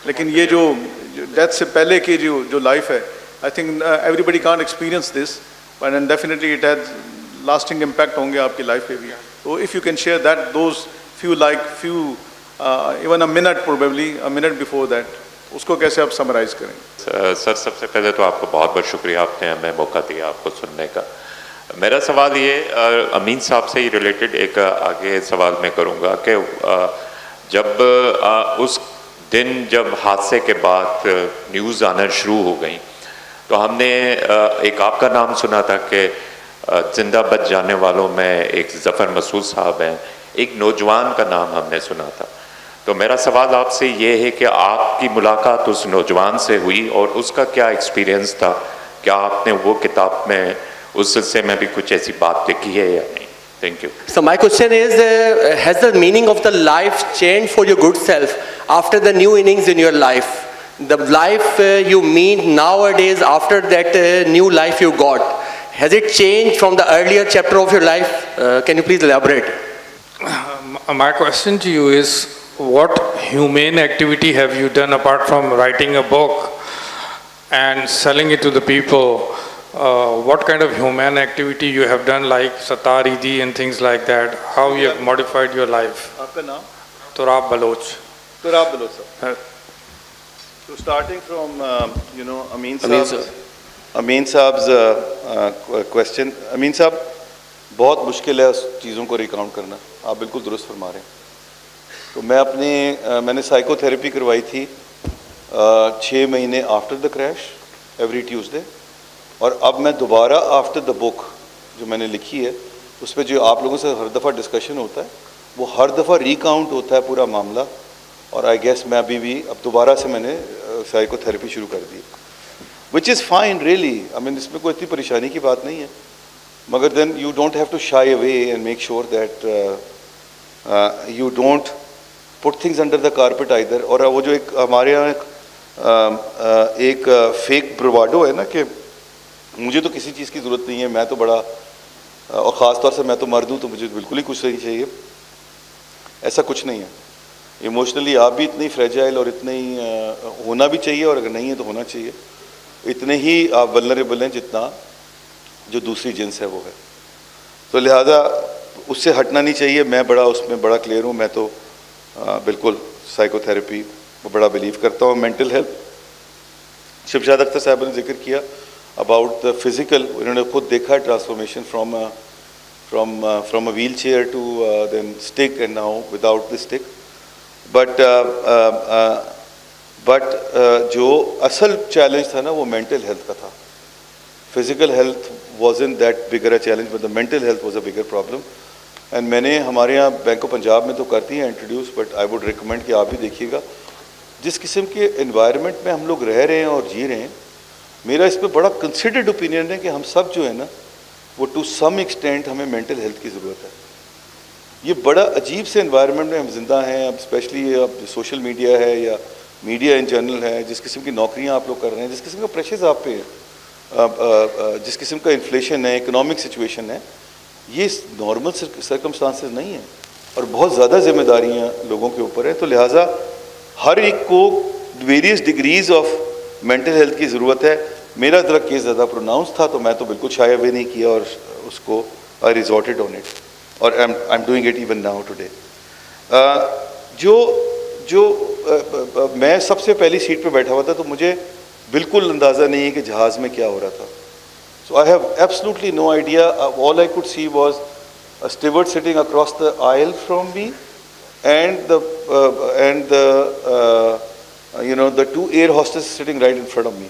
لیکن یہ جو ڈیتھ سے پہلے کی جو لائف ہے I think everybody can't experience this and definitely it has lasting impact ہوں گے آپ کی لائف پہ بھی. تو if you can share that those few even a minute probably a minute before that, اس کو کیسے آپ سمرائز کریں؟ سر سب سے پہلے تو آپ کو بہت بہت شکریہ, آپ نے ہمیں موقع دیا آپ کو سننے کا. میرا سوال یہ امین صاحب سے ہی ریلیٹڈ ایک آگے سوال میں کروں گا کہ جب اس دن جب حادثے کے بعد نیوز آنا شروع ہو گئیں تو ہم نے ایک آپ کا نام سنا تھا کہ زندہ بچ جانے والوں میں ایک ظفر مسعود صاحب ہیں, ایک نوجوان کا نام ہم نے سنا تھا. تو میرا سوال آپ سے یہ ہے کہ آپ کی ملاقات اس نوجوان سے ہوئی اور اس کا کیا ایکسپیرینس تھا؟ کیا آپ نے وہ کتاب میں اس سلسلے میں بھی کچھ ایسی بات لکھی ہے یا نہیں؟ Thank you. So my question is, has the meaning of the life changed for your good self after the new innings in your life? The life you mean nowadays after that new life you got, has it changed from the earlier chapter of your life? Can you please elaborate? My question to you is, what humane activity have you done apart from writing a book and selling it to the people? What kind of humane activity you have done, like Satar Idi and things like that? How you have modified your life? Aapka naam? Turab Baloch. Turab Baloch sir. So starting from you know Ameen Saab's question. Ameen Saab, بہت مشکل ہے اس چیزوں کو recount کرنا, آپ بالکل درست فرما رہے ہیں. تو میں نے سائیکو تھیراپی کروائی تھی 6 مہینے after the crash every Tuesday, اور اب میں دوبارہ آفٹر دا بک جو میں نے لکھی ہے اس پہ جو آپ لوگوں سے ہر دفعہ ڈسکشن ہوتا ہے وہ ہر دفعہ ریکاؤنٹ ہوتا ہے پورا معاملہ. اور آئی گیس میں ابھی بھی اب دوبارہ سے میں نے سائیکو تھیراپی شروع کر دی, وچ از فائن ریئلی. آئی مین اس میں کوئی اتنی پریشانی کی بات نہیں ہے, مگر then you don't have to shy away and make sure that you don't put things under the carpet either. اور وہ جو ایک ہمارے یہاں ایک فیک برواڈو ہے نا کہ مجھے تو کسی چیز کی ضرورت نہیں ہے, میں تو بڑا, اور خاص طور سے میں تو مرد ہوں تو مجھے بالکل ہی کچھ نہیں چاہیے. ایسا کچھ نہیں ہے. ایموشنلی آپ بھی اتنی فریجائل اور اتنے ہی ہونا بھی چاہیے, اور اگر نہیں ہے تو ہونا چاہیے. اتنے ہی آپ ولنریبل ہیں جتنا جو دوسری جنس ہے وہ ہے. تو لہٰذا اس سے ہٹنا نہیں چاہیے. میں اس میں بڑا کلیئر ہوں. میں تو بالکل سائیکو تھیراپی کو بڑا بلیو کرتا ہوں. مینٹل ہیلتھ, شمشاد اختر صاحب نے ذکر کیا اباؤٹ دا فزیکل, انہوں نے خود دیکھا ہے transformation from a wheelchair to then stick and now without the stick. But جو اصل چیلنج تھا نا وہ مینٹل ہیلتھ کا تھا. Physical health wasn't that bigger a challenge, but the mental health was a bigger problem. And میں نے ہمارے یہاں بینک آف پنجاب میں تو کرتی ہیں introduce, but I would recommend کہ آپ بھی دیکھیے گا جس قسم کے انوائرمنٹ میں ہم لوگ رہ رہے ہیں اور جی رہے ہیں. میرا اس پہ بڑا کنسیڈرڈ اوپینین ہے کہ ہم سب جو ہے نا وہ ٹو سم ایکسٹینٹ ہمیں مینٹل ہیلتھ کی ضرورت ہے. یہ بڑا عجیب سے انوائرمنٹ میں ہم زندہ ہیں. اب اسپیشلی اب سوشل میڈیا ہے یا میڈیا ان جنرل ہے, جس قسم کی نوکریاں آپ لوگ کر رہے ہیں, جس قسم کا پریشرز آپ پہ ہے, جس قسم کا انفلیشن ہے, اکنامک سچویشن ہے, یہ نارمل سرکمسٹانسز نہیں ہیں اور بہت زیادہ ذمہ داریاں لوگوں کے اوپر ہیں. تو لہٰذا ہر ایک کو various degrees of mental health کی ضرورت ہے. میرا ذرا کیس زیادہ پروناؤنس تھا تو میں تو بالکل شائع اوے نہیں کیا اور اس کو آئی ریزورٹڈ آن اٹ, اور I am doing it even now today. جو میں سب سے پہلی سیٹ پہ بیٹھا ہوا تھا تو مجھے بالکل اندازہ نہیں ہے کہ جہاز میں کیا ہو رہا تھا. So I have absolutely no idea. All I could see was a steward sitting across the aisle from me and the you know the 2 air hostess sitting right in front of me.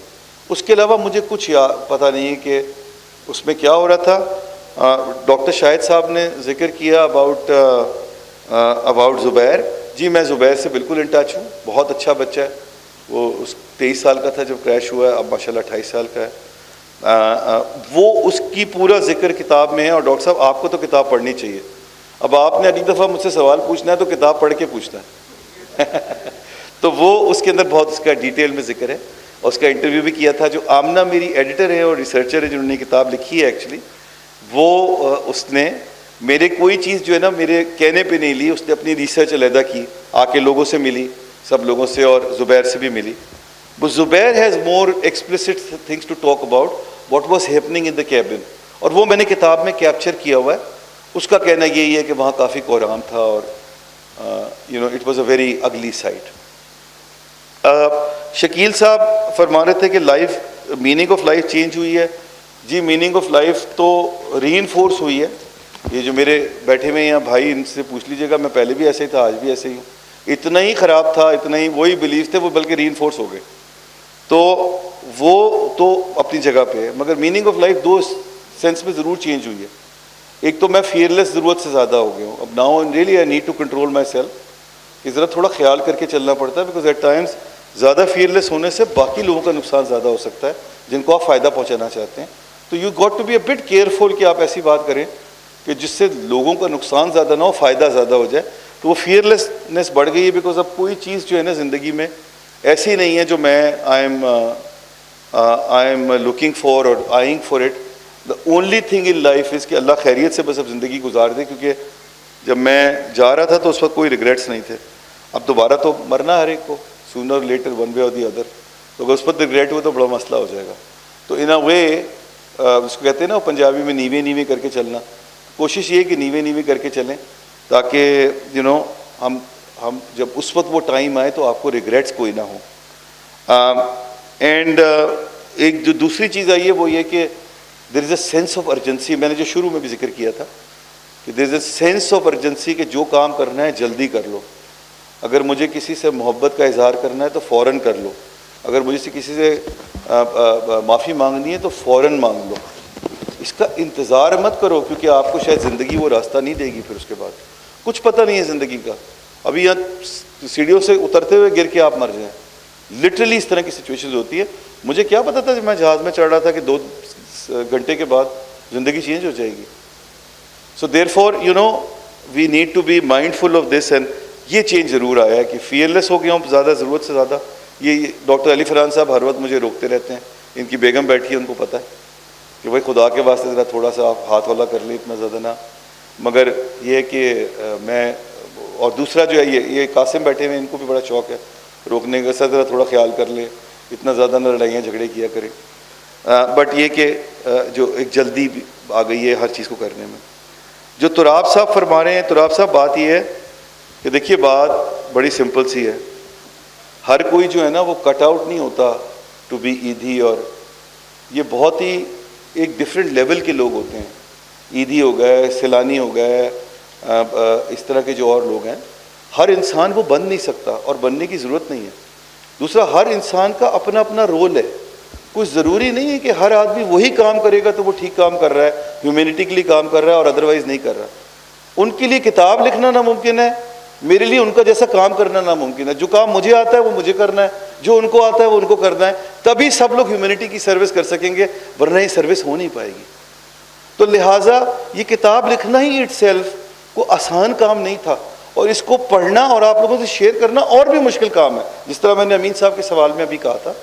اس کے علاوہ مجھے کچھ پتہ نہیں ہے کہ اس میں کیا ہو رہا تھا. ڈاکٹر شاہد صاحب نے ذکر کیا اباؤٹ زبیر. جی میں زبیر سے بالکل ان ٹچ ہوں, بہت اچھا بچہ ہے. وہ 23 سال کا تھا جب کریش ہوا ہے, اب ماشاءاللہ 28 سال کا ہے. وہ اس کی پورا ذکر کتاب میں ہے. اور ڈاکٹر صاحب آپ کو تو کتاب پڑھنی چاہیے. اب آپ نے اگلی دفعہ مجھ سے سوال پوچھنا ہے تو کتاب پڑھ کے پوچھنا ہے. تو وہ اس کے اندر بہت اس کا ڈیٹیل میں ذکر ہے. اور اس کا انٹرویو بھی کیا تھا. جو آمنہ میری ایڈیٹر ہے اور ریسرچر ہے جنہوں نے کتاب لکھی ہے ایکچولی, وہ اس نے میرے کوئی چیز جو ہے نا میرے کہنے پہ نہیں لی. اس نے اپنی ریسرچ علیحدہ کی, آ کے لوگوں سے ملی, سب لوگوں سے, اور زبیر سے بھی ملی. But Zubair has more explicit things to talk about what was happening in the cabin. اور وہ میں نے کتاب میں کیپچر کیا ہوا ہے. اس کا کہنا یہی ہے کہ وہاں کافی کوہرام تھا اور it was a very ugly sight. Shakeel صاحب فرما رہے تھے کہ life, meaning of life change ہوئی ہے. جی میننگ آف لائف تو ری انفورس ہوئی ہے. یہ جو میرے بیٹھے ہوئے ہیں بھائی, ان سے پوچھ لیجیے گا, میں پہلے بھی ایسے ہی تھا, آج بھی ایسے ہی ہوں. اتنا ہی خراب تھا, اتنا ہی وہی بلیف تھے, وہ بلکہ ری انفورس ہو گئے. تو وہ تو اپنی جگہ پہ ہے, مگر meaning of life though sense میں ضرور چینج ہوئی ہے. ایک تو میں فیئرلیس ضرورت سے زیادہ ہو گیا ہوں. اب now really I need to control myself, کہ ذرا تھوڑا خیال کر کے چلنا پڑتا ہے. بیکاز ایٹ ٹائمس زیادہ فیئرلیس ہونے سے باقی لوگوں کا نقصان زیادہ ہو سکتا ہے جن کو آپ فائدہ پہنچانا چاہتے ہیں. تو you got to be a bit careful کہ آپ ایسی بات کریں کہ جس سے لوگوں کا نقصان زیادہ نہ ہو, فائدہ زیادہ ہو جائے. تو وہ فیئرلیسنیس بڑھ گئی ہے. بیکاز اب کوئی چیز جو ہے نا زندگی میں ایسی نہیں ہے جو میں آئی ایم لوکنگ فار اور eyeing for it. The only thing in life is کہ اللہ خیریت سے بس اب زندگی گزار دے. کیونکہ جب میں جا رہا تھا تو اس وقت کوئی ریگریٹس نہیں تھے. اب دوبارہ تو مرنا ہر ایک کو, سونر لیٹر ون وے اور دی ادر. تو اگر اس پر ریگریٹ ہوا تو بڑا مسئلہ ہو جائے گا. تو ان اے وے اس کو کہتے ہیں نا پنجابی میں نیوے نیوے کر کے چلنا. کوشش یہ کہ نیوے نیوے کر کے چلیں تاکہ ہم جب اس وقت وہ ٹائم آئے تو آپ کو ریگریٹس کوئی نہ ہو. اینڈ ایک جو دوسری چیز آئی ہے وہ یہ کہ دیر از اے سینس آف ارجنسی. میں نے جو شروع میں بھی ذکر کیا تھا کہ دیر از اے سینس آف ارجنسی کہ جو کام کرنا ہے جلدی کر لو. اگر مجھے کسی سے محبت کا اظہار کرنا ہے تو فوراً کر لو. اگر مجھے کسی سے معافی مانگنی ہے تو فوراً مانگ لو. اس کا انتظار مت کرو, کیونکہ آپ کو شاید زندگی وہ راستہ نہیں دے گی. پھر اس کے بعد کچھ پتہ نہیں ہے زندگی کا. ابھی یہاں سیڑھیوں سے اترتے ہوئے گر کے آپ مر جائیں, لٹرلی اس طرح کی سچویشنز ہوتی ہے. مجھے کیا پتا تھا جب میں جہاز میں چڑھ رہا تھا کہ 2 گھنٹے کے بعد زندگی چینج ہو جائے گی. So therefore we need to be mindful of this. And یہ چینج ضرور آیا ہے کہ فیئرلیس ہو گیا ہوں زیادہ, ضرورت سے زیادہ. یہ ڈاکٹر علی فرحان صاحب ہر وقت مجھے روکتے رہتے ہیں. ان کی بیگم بیٹھی ہے, ان کو پتہ ہے کہ بھائی خدا کے واسطے ذرا تھوڑا سا آپ ہاتھ والا کر لیں, اتنا زیادہ نہ. مگر یہ ہے کہ میں, اور دوسرا جو ہے یہ قاسم بیٹھے ہوئے, ان کو بھی بڑا شوق ہے روکنے کا, ذرا تھوڑا خیال کر لے, اتنا زیادہ نہ لڑائیاں جھگڑے کیا کریں. بٹ یہ کہ جو ایک جلدی آ گئی ہے ہر چیز کو کرنے میں. جو تراب صاحب فرما رہے ہیں, تراب صاحب بات یہ ہے کہ دیکھیے بات بڑی سمپل سی ہے. ہر کوئی جو ہے نا وہ کٹ آؤٹ نہیں ہوتا ٹو بی ایدھی. اور یہ بہت ہی ایک ڈفرینٹ لیول کے لوگ ہوتے ہیں. ایدھی ہو گئے, سیلانی ہو گئے, اس طرح کے جو اور لوگ ہیں. ہر انسان وہ بن نہیں سکتا اور بننے کی ضرورت نہیں ہے. دوسرا, ہر انسان کا اپنا اپنا رول ہے. کچھ ضروری نہیں ہے کہ ہر آدمی وہی کام کرے گا تو وہ ٹھیک کام کر رہا ہے, ہیومینٹی کے لیے کام کر رہا ہے, اور ادروائز نہیں کر رہا. ان کے لیے کتاب لکھنا ناممکن ہے, میرے لیے ان کا جیسا کام کرنا ناممکن ہے. جو کام مجھے آتا ہے وہ مجھے کرنا ہے, جو ان کو آتا ہے وہ ان کو کرنا ہے. تبھی سب لوگ ہیومینٹی کی سروس کر سکیں گے, ورنہ یہ سروس ہو نہیں پائے گی. تو لہٰذا یہ کتاب لکھنا ہی اٹ سیلف کو آسان کام نہیں تھا, اور اس کو پڑھنا اور آپ لوگوں سے شیئر کرنا اور بھی مشکل کام ہے. جس طرح میں نے امین صاحب کے سوال میں ابھی کہا تھا,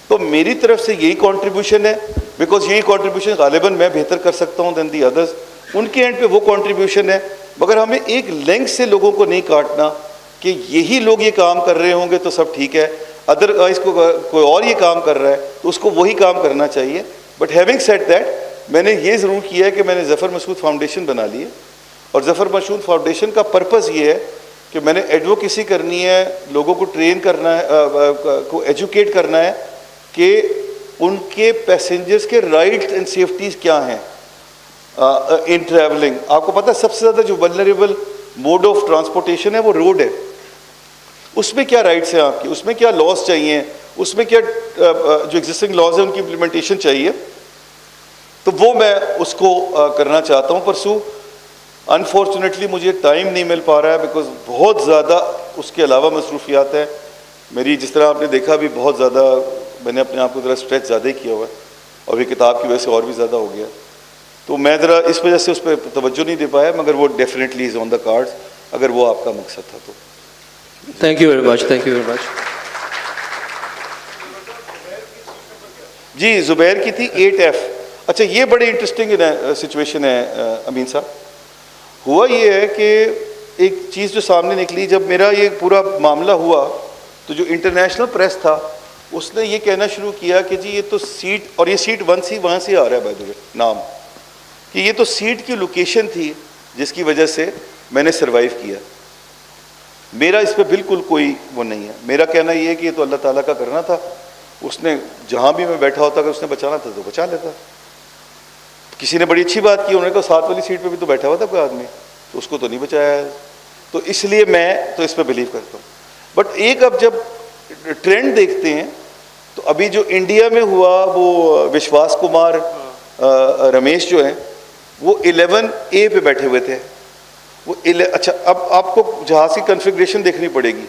تو میری طرف سے یہی کنٹریبیوشن ہے. بیکاز یہی کنٹریبیوشن غالباً میں بہتر کر سکتا ہوں دین دی ادرس. ان کے اینڈ پہ وہ کنٹریبیوشن ہے, مگر ہمیں ایک لینک سے لوگوں کو نہیں کاٹنا کہ یہی لوگ یہ کام کر رہے ہوں گے تو سب ٹھیک ہے, ادروائز کو کوئی اور یہ کام کر رہا ہے تو اس کو وہی کام کرنا چاہیے. بٹ ہیونگ سیڈ دیٹ, میں نے یہ ضرور کیا ہے کہ میں نے ظفر مسعود فاؤنڈیشن بنا لی ہے. اور ظفر مسعود فاؤنڈیشن کا پرپز یہ ہے کہ میں نے ایڈوکیسی کرنی ہے, لوگوں کو ٹرین کرنا ہے, کو ایجوکیٹ کرنا ہے کہ ان کے پیسنجرز کے رائٹس اینڈ سیفٹیز کیا ہیں ان ٹریولنگ. آپ کو پتہ ہے سب سے زیادہ جو ولنریبل موڈ آف ٹرانسپورٹیشن ہے وہ روڈ ہے. اس میں کیا رائٹس ہیں آپ کی, اس میں کیا لاس چاہیے, اس میں کیا جو ایگزسٹنگ لاز ہیں ان کی امپلیمنٹیشن چاہیے, تو وہ میں اس کو کرنا چاہتا ہوں پرسو. انفارچونیٹلی مجھے ٹائم نہیں مل پا رہا ہے بیکاز بہت زیادہ اس کے علاوہ مصروفیات ہیں میری. جس طرح آپ نے دیکھا بھی بہت زیادہ میں نے اپنے آپ کو ذرا اسٹریچ زیادہ ہی کیا ہوا ہے, اور یہ کتاب کی وجہ سے اور بھی زیادہ ہو گیا, تو میں ذرا اس وجہ سے اس پہ توجہ نہیں دے پایا, مگر وہ definitely is on the cards اگر وہ آپ کا مقصد تھا تو. Thank you very much, thank you very much. جی زبیر کی تھی 8F. اچھا یہ بڑی انٹرسٹنگ سچویشن ہے امین صاحب. ہوا یہ ہے کہ ایک چیز جو سامنے نکلی جب میرا یہ پورا معاملہ ہوا, تو جو انٹرنیشنل پریس تھا اس نے یہ کہنا شروع کیا کہ جی یہ تو سیٹ, اور یہ سیٹ 1 سی وہاں سے آ رہا ہے بائی دی وے نام, کہ یہ تو سیٹ کی لوکیشن تھی جس کی وجہ سے میں نے سروائیو کیا. میرا اس پہ بالکل کوئی وہ نہیں ہے. میرا کہنا یہ ہے کہ یہ تو اللہ تعالیٰ کا کرنا تھا, اس نے جہاں بھی میں بیٹھا ہوتا اگر اس نے بچانا تھا تو بچا لیتا. کسی نے بڑی اچھی بات کی, انہوں نے کہا 7 والی سیٹ پہ بھی تو بیٹھا ہوا تھا کوئی آدمی, تو اس کو تو نہیں بچایا ہے. تو اس لیے میں تو اس پہ بلیو کرتا ہوں. بٹ ایک اب جب ٹرینڈ دیکھتے ہیں تو ابھی جو انڈیا میں ہوا وہ وشواس کمار رمیش جو ہیں وہ 11A پہ بیٹھے ہوئے تھے. وہ اچھا اب آپ کو جہاز کی کنفیگریشن دیکھنی پڑے گی.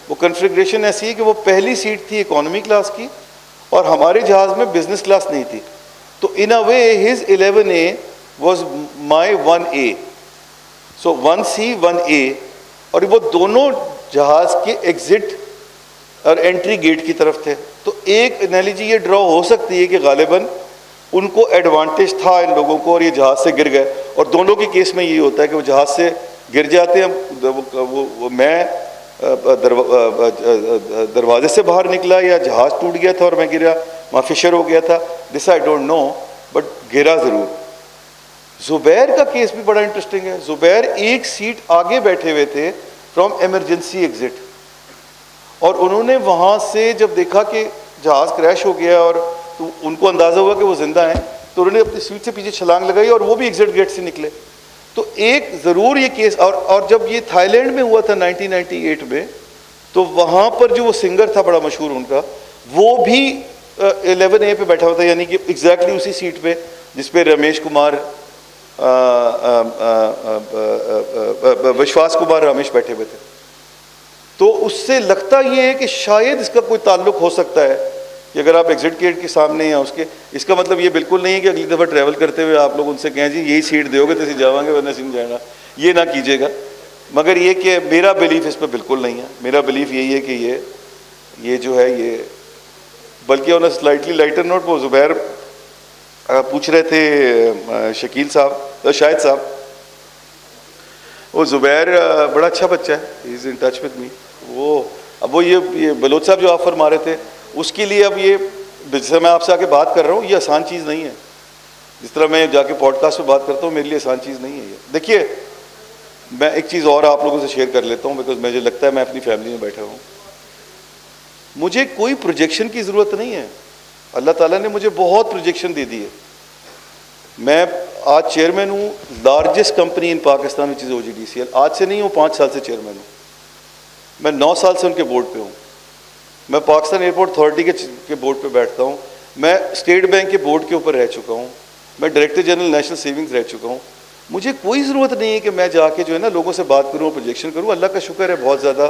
وہ کنفیگریشن ایسی ہے کہ وہ پہلی سیٹ تھی اکانومی کلاس کی اور ہمارے جہاز میں بزنس کلاس نہیں تھی. تو ان اے وے his 11A was my 1A. So 1C 1A, اور وہ دونوں جہاز کے ایگزٹ اور انٹری گیٹ کی طرف تھے. تو ایک انالوجی یہ ڈرا ہو سکتی ہے کہ غالباً ان کو ایڈوانٹیج تھا ان لوگوں کو, اور یہ جہاز سے گر گئے. اور دونوں کے کیس میں یہی ہوتا ہے کہ وہ جہاز سے گر جاتے ہیں. میں دروازے سے باہر نکلا یا جہاز ٹوٹ گیا تھا اور میں گرا, وہاں فشر ہو گیا تھا, دس آئی ڈونٹ نو, بٹ گرا ضرور. زبیر کا کیس بھی بڑا انٹرسٹنگ ہے. زبیر ایک سیٹ آگے بیٹھے ہوئے تھے فرام ایمرجنسی ایگزٹ, اور انہوں نے وہاں سے جب دیکھا کہ جہاز کریش ہو گیا اور تو ان کو اندازہ ہوا کہ وہ زندہ ہیں, تو انہوں نے اپنی سیٹ سے پیچھے چھلانگ لگائی اور وہ بھی ایگزٹ گیٹ سے نکلے. تو ایک ضرور یہ کیس, اور جب یہ تھائی لینڈ میں ہوا تھا 1998 میں, تو وہاں پر جو وہ سنگر تھا بڑا مشہور ان کا, وہ بھی 11A پہ بیٹھا ہوا تھا, یعنی کہ ایگزیکٹلی اسی سیٹ پہ جس پہ رمیش کمار وشواس کمار رمیش بیٹھے ہوئے تھے. تو اس سے لگتا یہ ہے کہ شاید اس کا کوئی تعلق ہو سکتا ہے کہ اگر آپ ایگزٹ گیٹ کے سامنے ہیں اس کے, اس کا مطلب یہ بالکل نہیں ہے کہ اگلی دفعہ ٹریول کرتے ہوئے آپ لوگ ان سے کہیں جی یہی سیٹ دو گے تو اسی جاؤں گے ورنہ سن جائے گا, یہ نہ کیجیے گا. مگر یہ کہ میرا بلیف اس پہ بالکل نہیں ہے. میرا بلیف یہی ہے کہ یہ جو ہے یہ, بلکہ آن اے سلائٹلی لائٹر نوٹ, وہ زبیر پوچھ رہے تھے شکیل صاحب, شاہد صاحب, وہ زبیر بڑا اچھا بچہ ہے, ہی از ان ٹچ وتھ می. وہ اب وہ یہ بلوچ صاحب جو آفر مارے تھے اس کے لیے, اب یہ جس طرح میں آپ سے آ کے بات کر رہا ہوں یہ آسان چیز نہیں ہے. جس طرح میں جا کے پوڈ کاسٹ پہ بات کرتا ہوں میرے لیے آسان چیز نہیں ہے یہ. دیکھیے میں ایک چیز اور آپ لوگوں سے شیئر کر لیتا ہوں, بیکاز مجھے لگتا ہے میں اپنی فیملی میں بیٹھا ہوں. مجھے کوئی پروجیکشن کی ضرورت نہیں ہے. اللہ تعالیٰ نے مجھے بہت پروجیکشن دے دی ہے. میں آج چیئرمین ہوں لارجسٹ کمپنی ان پاکستان وچ از OGDCL. آج سے نہیں ہوں, 5 سال سے چیئرمین ہوں. میں 9 سال سے ان کے بورڈ پہ ہوں. میں پاکستان ایئرپورٹ اتھارٹی کے بورڈ پہ بیٹھتا ہوں. میں اسٹیٹ بینک کے بورڈ کے اوپر رہ چکا ہوں. میں ڈائریکٹر جنرل نیشنل سیونگز رہ چکا ہوں. مجھے کوئی ضرورت نہیں ہے کہ میں جا کے جو ہے نا لوگوں سے بات کروں, پروجیکشن کروں. اللہ کا شکر ہے بہت زیادہ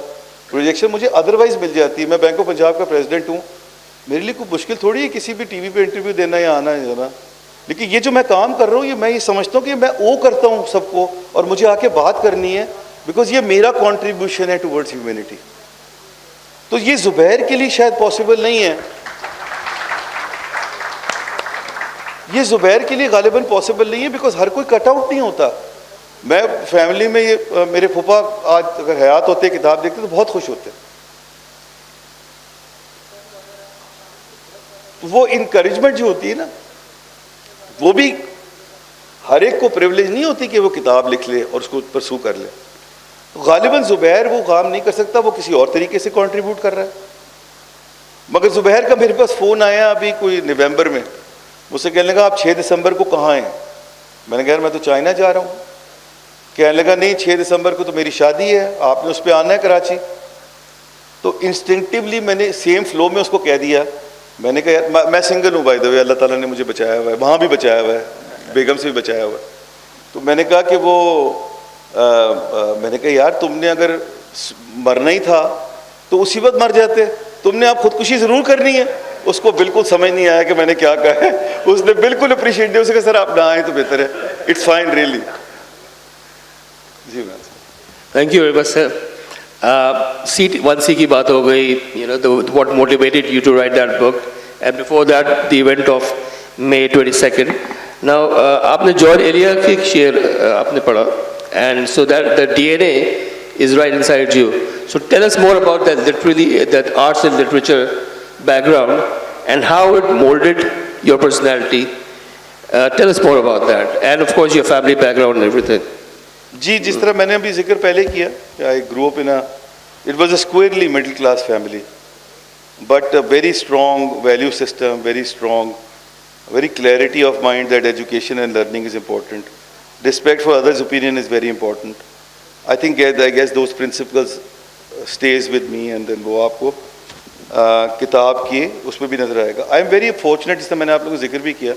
پروجیکشن مجھے ادروائز مل جاتی ہے. میں بینک آف پنجاب کا پریزیڈنٹ ہوں. میرے لیے کوئی مشکل تھوڑی ہے کسی بھی ٹی وی پہ انٹرویو دینا یا آنا ہے جانا. لیکن یہ جو میں کام کر رہا ہوں یہ میں یہ سمجھتا ہوں کہ میں او کرتا ہوں سب کو, اور مجھے آ کے بات کرنی ہے بیکاز یہ میرا کنٹریبیوشن ہے ٹورڈز ہیومینٹی. تو یہ زبیر کے لیے شاید پاسبل نہیں ہے, یہ زبیر کے لیے غالباً پاسبل نہیں ہے بیکاز ہر کوئی کٹ آؤٹ نہیں ہوتا. میں فیملی میں یہ میرے پھوپھا آج اگر حیات ہوتے کتاب دیکھتے تو بہت خوش ہوتے. وہ انکریجمنٹ جو ہوتی ہے نا, وہ بھی ہر ایک کو پریولیج نہیں ہوتی کہ وہ کتاب لکھ لے اور اس کو پرسو کر لے. غالباً زبیر وہ کام نہیں کر سکتا, وہ کسی اور طریقے سے کنٹریبیوٹ کر رہا ہے. مگر زبیر کا میرے پاس فون آیا ابھی کوئی نومبر میں, مجھ سے کہنے لگا آپ 6 دسمبر کو کہاں ہیں؟ میں نے کہا میں تو چائنا جا رہا ہوں. کہنے لگا نہیں 6 دسمبر کو تو میری شادی ہے, آپ نے اس پہ آنا ہے کراچی. تو انسٹنکٹیولی میں نے سیم فلو میں اس کو کہہ دیا. میں نے کہا یار میں سنگل ہوں بائی دا وے, اللہ تعالیٰ نے مجھے بچایا ہوا ہے, وہاں بھی بچایا ہوا ہے, بیگم سے بھی بچایا ہوا ہے. تو میں نے کہا کہ وہ میں نے کہا یار تم نے اگر مرنا ہی تھا تو اسی وقت مر جاتے, تم نے آپ خودکشی ضرور کرنی ہے. اس کو بالکل سمجھ نہیں آیا کہ میں نے کیا کہا ہے. اس نے بالکل اپریشیٹ کیا, اس نے کہا سر آپ نہ آئیں تو بہتر ہے, اٹس فائن ریئلی. جی ma'am thank you very much sir. C1C کی بات ہو گئی, what motivated you to write that book, and before that the event of May 22nd. Now آپ نے جان ایلیا کی ایک شعر آپ نے پڑھا, and so that the DNA is right inside you. So tell us more about that arts and literature background and how it molded your personality. Tell us more about that, and of course your family background and everything. جی جس طرح میں نے ابھی ذکر پہلے کیا, I grew up in it was a squarely middle class family, but a very strong value system, very strong, very clarity of mind that education and learning is important. Respect for others' opinion is very important. I guess those principles stays with me, and then وہ آپ کو کتاب کی اس میں بھی نظر آئے گا. I am very fortunate, جس طرح میں نے آپ لوگوں کو ذکر بھی کیا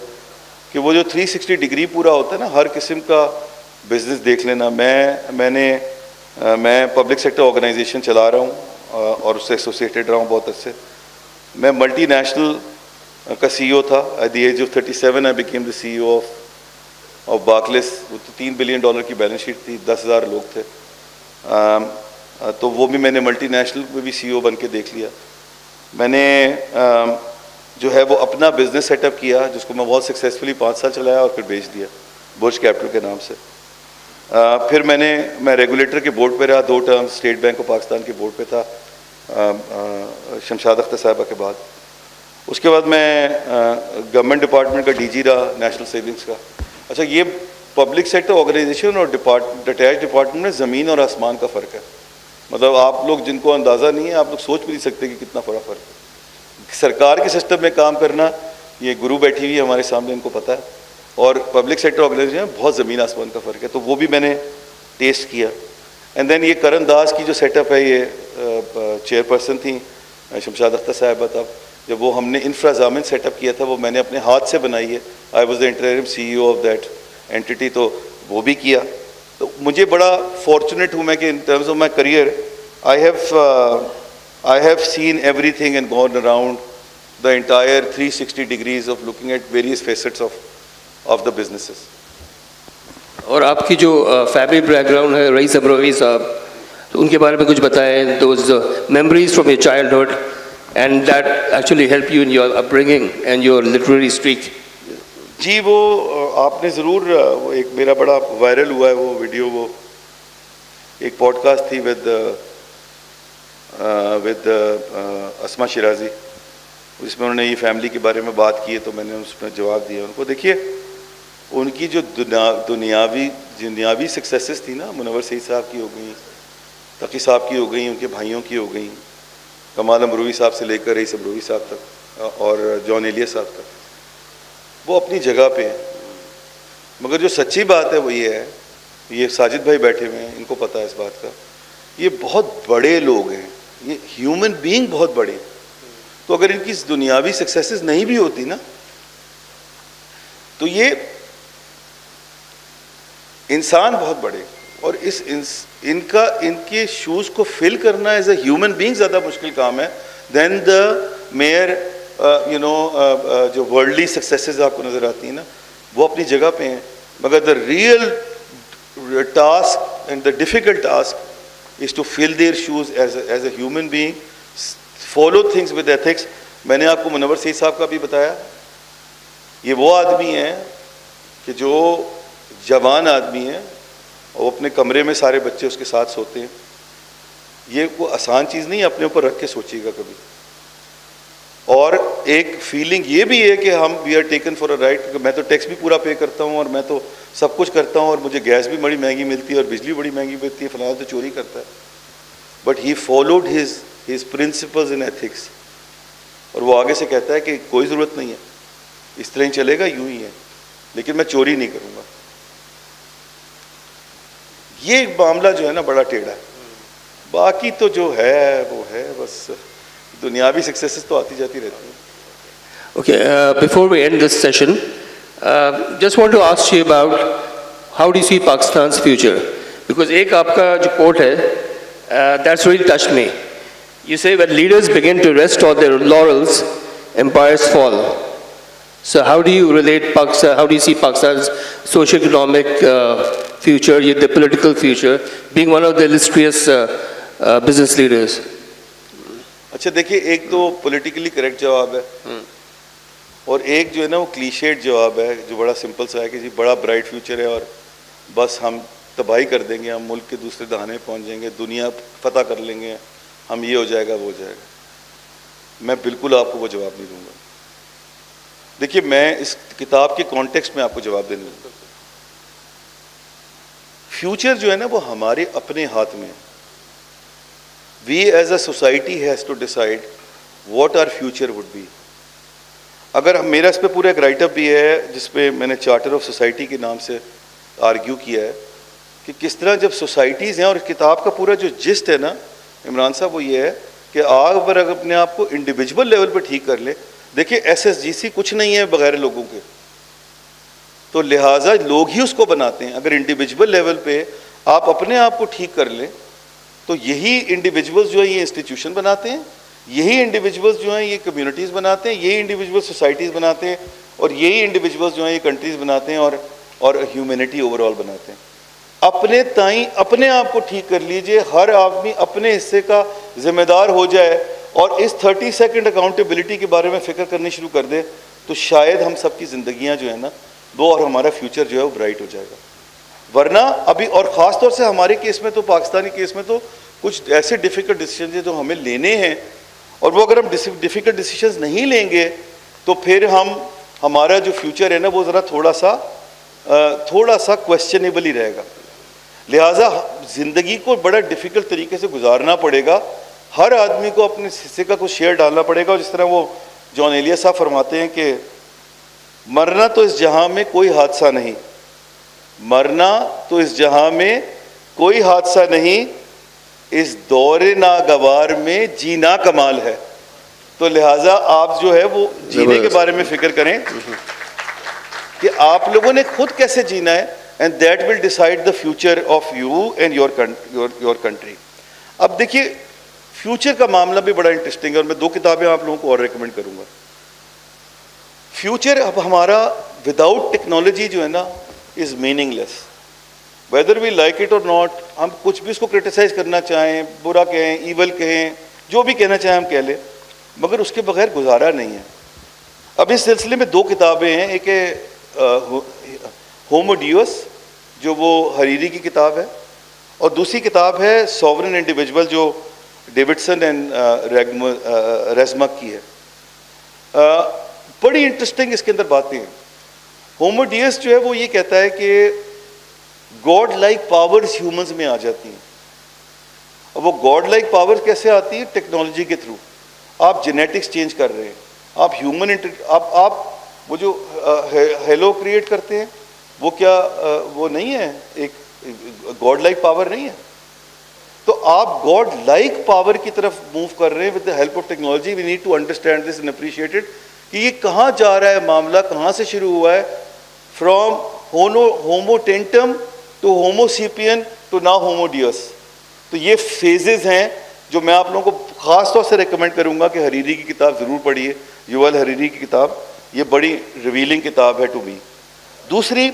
کہ وہ جو 360 ڈگری پورا ہوتا ہے نا, ہر قسم کا بزنس دیکھ لینا. میں پبلک سیکٹر آرگنائزیشن چلا رہا ہوں اور اس سے ایسوسیٹیڈ رہا ہوں بہت عرصے. میں ملٹی نیشنل کا سی ای او تھا. At the age of 37 I became the CEO of Barclays. وہ تو $3 بلین کی بیلنس شیٹ تھی, 10,000 لوگ تھے. تو وہ بھی میں نے ملٹی نیشنل میں بھی سی ای او بن کے دیکھ لیا. میں نے جو ہے وہ اپنا بزنس سیٹ اپ کیا, جس کو میں بہت سکسیزفلی 5 سال چلایا اور پھر بیچ دیا برج کیپٹل کے نام سے. پھر میں ریگولیٹر کے بورڈ پہ رہا 2 term, state bank of Pakistan کے بورڈ پہ تھا شمشاد اختر صاحبہ کے بعد. اس کے بعد میں گورنمنٹ ڈپارٹمنٹ کا ڈی جی رہا, نیشنل سیونگس کا. اچھا, یہ پبلک سیکٹر آرگنائزیشن اور اٹیچ ڈپارٹمنٹ میں زمین اور آسمان کا فرق ہے. مطلب آپ لوگ جن کو اندازہ نہیں ہے, آپ لوگ سوچ بھی نہیں سکتے کہ کتنا بڑا فرق ہے. سرکار کے سسٹم میں کام کرنا, یہ گرو بیٹھی ہوئی ہے ہمارے سامنے, ان کو پتہ ہے, اور پبلک سیکٹر آرگنائزیشن میں بہت زمین آسمان کا فرق ہے. تو وہ بھی میں نے ٹیسٹ کیا. اینڈ دین یہ کرن داس کی جو سیٹ اپ ہے, یہ چیئر پرسن تھیں شمشاد اختر صاحبہ. تب جب وہ ہم نے انفرازامن سیٹ اپ کیا تھا, وہ میں نے اپنے ہاتھ سے بنائی ہے. I was the interim C E O of that entity. تو وہ بھی کیا. تو مجھے بڑا فارچونیٹ ہوں میں کہ ان terms of my career I have seen everything and gone around the entire 360 degrees of looking at various facets of the businesses. اور آپ کی جو فیملی بیک گراؤنڈ ہے, رئیس ابروی صاحب, تو ان کے بارے میں کچھ بتائیں. Those memories from your childhood and that actually help you in your upbringing and your literary streak. جی وہ آپ نے ضرور, وہ ایک میرا بڑا وائرل ہوا ہے وہ ویڈیو, وہ ایک پوڈ کاسٹ تھی ود اسما شیرازی, جس میں انہوں نے یہ فیملی کے بارے میں بات کی ہے. تو میں نے اس میں جواب دیا ان کو. دیکھیے ان کی جو دنیاوی سکسیسز تھی نا, منور سعید صاحب کی ہو گئیں, تقی صاحب کی ہو گئیں, ان کے بھائیوں کی ہو گئیں, کمال امروی صاحب سے لے کر رئیس امروی صاحب تک اور جان ایلیا صاحب تک, وہ اپنی جگہ پہ ہیں. مگر جو سچی بات ہے وہ یہ ہے, یہ ساجد بھائی بیٹھے ہوئے ہیں, ان کو پتہ ہے اس بات کا, یہ بہت بڑے لوگ ہیں, یہ ہیومن بینگ بہت بڑے ہیں. تو اگر ان کی دنیاوی سکسیسز نہیں بھی ہوتی نا, تو یہ انسان بہت بڑے, اور ان کے شوز کو فل کرنا ایز اے ہیومن بینگ زیادہ مشکل کام ہے دین دا میئر جو ورلڈلی سکسیسز آپ کو نظر آتی ہیں نا, وہ اپنی جگہ پہ ہیں. مگر the real task and the difficult task is to fill their shoes as a human being, follow things with ethics. میں نے آپ کو منور سعید صاحب کا بھی بتایا, یہ وہ آدمی ہیں کہ جو جوان آدمی ہیں, وہ اپنے کمرے میں سارے بچے اس کے ساتھ سوتے ہیں. یہ کوئی آسان چیز نہیں ہے, اپنے اوپر رکھ کے سوچیے گا کبھی. اور ایک فیلنگ یہ بھی ہے کہ ہم we are taken for a right, میں تو ٹیکس بھی پورا پے کرتا ہوں, اور میں تو سب کچھ کرتا ہوں, اور مجھے گیس بھی بڑی مہنگی ملتی ہے, اور بجلی بڑی مہنگی ملتی ہے, فلاں تو چوری کرتا ہے. But he followed his principles in ethics, اور وہ آگے سے کہتا ہے کہ کوئی ضرورت نہیں ہے, اس طرح ہی چلے گا, یوں ہی ہے, لیکن میں چوری نہیں کروں گا. یہ معاملہ جو ہے نا بڑا ٹیڑھا ہے. باقی تو جو ہے وہ ہے, بس دنیاوی سکسیسز تو آتی جاتی رہتی ہیں. Okay, before we end this session, just want to ask you about how do you see Pakistan's future? Because ایک آپ کا جو quote ہے, that's really touched me. You say when leaders begin to rest on their laurels, empires fall. So how do you relate Pakistan, how do you see Pakistan's socio-economic future, the political future, being one of the illustrious business leaders? اچھا دیکھیے, ایک تو politically correct جواب ہے, اور ایک جو ہے نا وہ کلیشیڈ جواب ہے جو بڑا سمپل سا ہے کہ جی بڑا برائٹ فیوچر ہے اور بس ہم تباہی کر دیں گے, ہم ملک کے دوسرے دہانے پہنچ جائیں گے, دنیا فتح کر لیں گے, ہم یہ ہو جائے گا وہ ہو جائے گا. میں بالکل آپ کو وہ جواب نہیں دوں گا. دیکھیے میں اس کتاب کے کانٹیکسٹ میں آپ کو جواب دینے دوں گا. فیوچر جو ہے نا وہ ہمارے اپنے ہاتھ میں. We as a society has to decide what our future would be. اگر میرا اس پہ پورا ایک رائٹ اپ بھی ہے جس پہ میں نے چارٹر آف سوسائٹی کے نام سے آرگیو کیا ہے کہ کس طرح جب سوسائٹیز ہیں, اور کتاب کا پورا جو جسٹ ہے نا عمران صاحب وہ یہ ہے کہ آپ اگر اپنے آپ کو انڈیویجول لیول پہ ٹھیک کر لیں. دیکھیں SSGC کچھ نہیں ہے بغیر لوگوں کے, تو لہٰذا لوگ ہی اس کو بناتے ہیں. اگر انڈیویجول لیول پہ آپ اپنے آپ کو ٹھیک کر لیں تو یہی انڈیویجولز جو ہیں یہ انسٹیٹیوشن بناتے ہیں, یہی انڈیویجولز جو ہیں یہ کمیونٹیز بناتے ہیں, یہی انڈیویجول سوسائٹیز بناتے ہیں, اور یہی انڈیویجولز جو ہیں یہ کنٹریز بناتے ہیں اور ہیومینٹی اوور آل بناتے ہیں. اپنے تائیں اپنے آپ کو ٹھیک کر لیجئے, ہر آدمی اپنے حصے کا ذمہ دار ہو جائے اور اس 30 سیکنڈ اکاؤنٹیبلٹی کے بارے میں فکر کرنی شروع کر دے تو شاید ہم سب کی زندگیاں جو ہیں نا وہ اور ہمارا فیوچر جو ہے وہ برائٹ ہو جائے گا. ورنہ ابھی, اور خاص طور سے ہمارے کیس میں تو, پاکستانی کیس میں تو کچھ ایسے ڈیفیکلٹ ڈیسیجنز ہیں جو ہمیں لینے ہیں, اور وہ اگر ہم ڈیفیکلٹ ڈیسیجنز نہیں لیں گے تو پھر ہمارا جو فیوچر ہے نا وہ ذرا تھوڑا سا کویسچنیبل ہی رہے گا. لہٰذا زندگی کو بڑا ڈیفیکلٹ طریقے سے گزارنا پڑے گا. ہر آدمی کو اپنے حصے کا کچھ شیئر ڈالنا پڑے گا. اور جس طرح وہ جان ایلیس صاحب فرماتے ہیں کہ مرنا تو اس جہاں میں کوئی حادثہ نہیں, مرنا تو اس جہاں میں کوئی حادثہ نہیں, اس دور ناگوار میں جینا کمال ہے. تو لہٰذا آپ جو ہے وہ جینے کے بارے میں فکر کریں کہ آپ لوگوں نے خود کیسے جینا ہے, and that will decide the future of you and your country. اب دیکھیے فیوچر کا معاملہ بھی بڑا انٹرسٹنگ ہے, اور میں 2 کتابیں آپ لوگوں کو اور ریکمینڈ کروں گا. فیوچر اب ہمارا وداؤٹ ٹیکنالوجی جو ہے نا is meaningless, whether we like it or not. ہم کچھ بھی اس کو کرٹیسائز کرنا چاہیں, برا کہیں, ایول کہیں, جو بھی کہنا چاہیں ہم کہہ لیں, مگر اس کے بغیر گزارا نہیں ہے. اب اس سلسلے میں 2 کتابیں ہیں. ایک ہے ہومو ڈیوس جو وہ حریری کی کتاب ہے, اور دوسری کتاب ہے سوورن انڈیویجول جو ڈیوڈسن اینڈ ریزمک کی ہے. بڑی انٹرسٹنگ اس کے اندر باتیں ہیں. ہومو ڈیوس جو ہے وہ یہ کہتا ہے کہ گاڈ لائک پاورز ہیومنز میں آ جاتی ہیں. اب وہ گاڈ لائک پاور کیسے آتی ہے؟ ٹیکنالوجی کے تھرو. آپ جینیٹکس چینج کر رہے ہیں, آپ ہیومن آپ وہ جو ہیلو کریٹ کرتے ہیں وہ کیا وہ نہیں ہے ایک گاڈ لائک پاور نہیں ہے؟ تو آپ گاڈ لائک پاور کی طرف موو کر رہے ہیں with the help of technology. We need to understand this and appreciate it کہ یہ کہاں جا رہا ہے معاملہ, کہاں سے شروع ہوا ہے. فرام ہومو ٹینٹم to Homo sapien to now Homo Deus. تو یہ فیزز ہیں جو میں آپ لوگوں کو خاص طور سے ریکمینڈ کروں گا کہ حریری کی کتاب ضرور پڑھیے, یوول حریری کی کتاب. یہ بڑی ریویلنگ کتاب ہے ٹو می. دوسری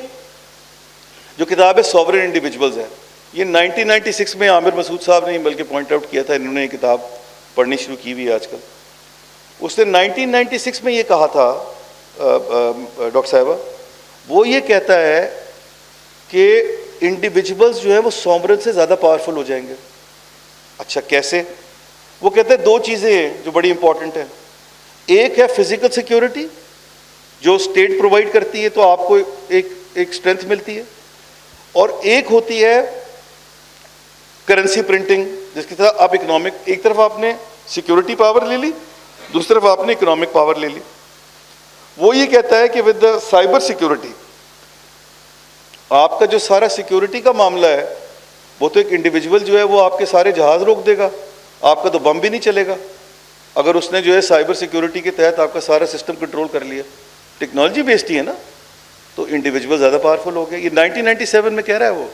جو کتاب ہے سوورن انڈیویجولز ہے, یہ 1996 میں عامر مسعود صاحب نے بلکہ پوائنٹ آؤٹ کیا تھا, انہوں نے یہ کتاب پڑھنی شروع کی ہوئی ہے آج کل. اس نے 1996 میں یہ کہا تھا ڈاکٹر صاحبہ, وہ یہ کہتا ہے کہ انڈیویجولز جو ہے وہ سوورن سے زیادہ پاورفل ہو جائیں گے. اچھا کیسے؟ وہ کہتے ہیں 2 چیزیں ہیں جو بڑی امپورٹنٹ ہیں. ایک ہے فزیکل سیکیورٹی جو اسٹیٹ پرووائڈ کرتی ہے تو آپ کو ایک اسٹرینتھ ملتی ہے, اور ایک ہوتی ہے کرنسی پرنٹنگ جس کی طرح آپ اکنامک, ایک طرف آپ نے سیکیورٹی پاور لے لی, دوسری طرف آپ نے اکنامک پاور لے لی. وہ یہ کہتا ہے کہ ود دا سائبر سیکیورٹی آپ کا جو سارا سیکیورٹی کا معاملہ ہے وہ تو ایک انڈیویجول جو ہے وہ آپ کے سارے جہاز روک دے گا, آپ کا تو بم بھی نہیں چلے گا اگر اس نے جو ہے سائبر سیکیورٹی کے تحت آپ کا سارا سسٹم کنٹرول کر لیا. ٹیکنالوجی بیسڈ ہی ہے نا, تو انڈیویجول زیادہ پاورفل ہو گیا. یہ 1997 میں کہہ رہا ہے وہ.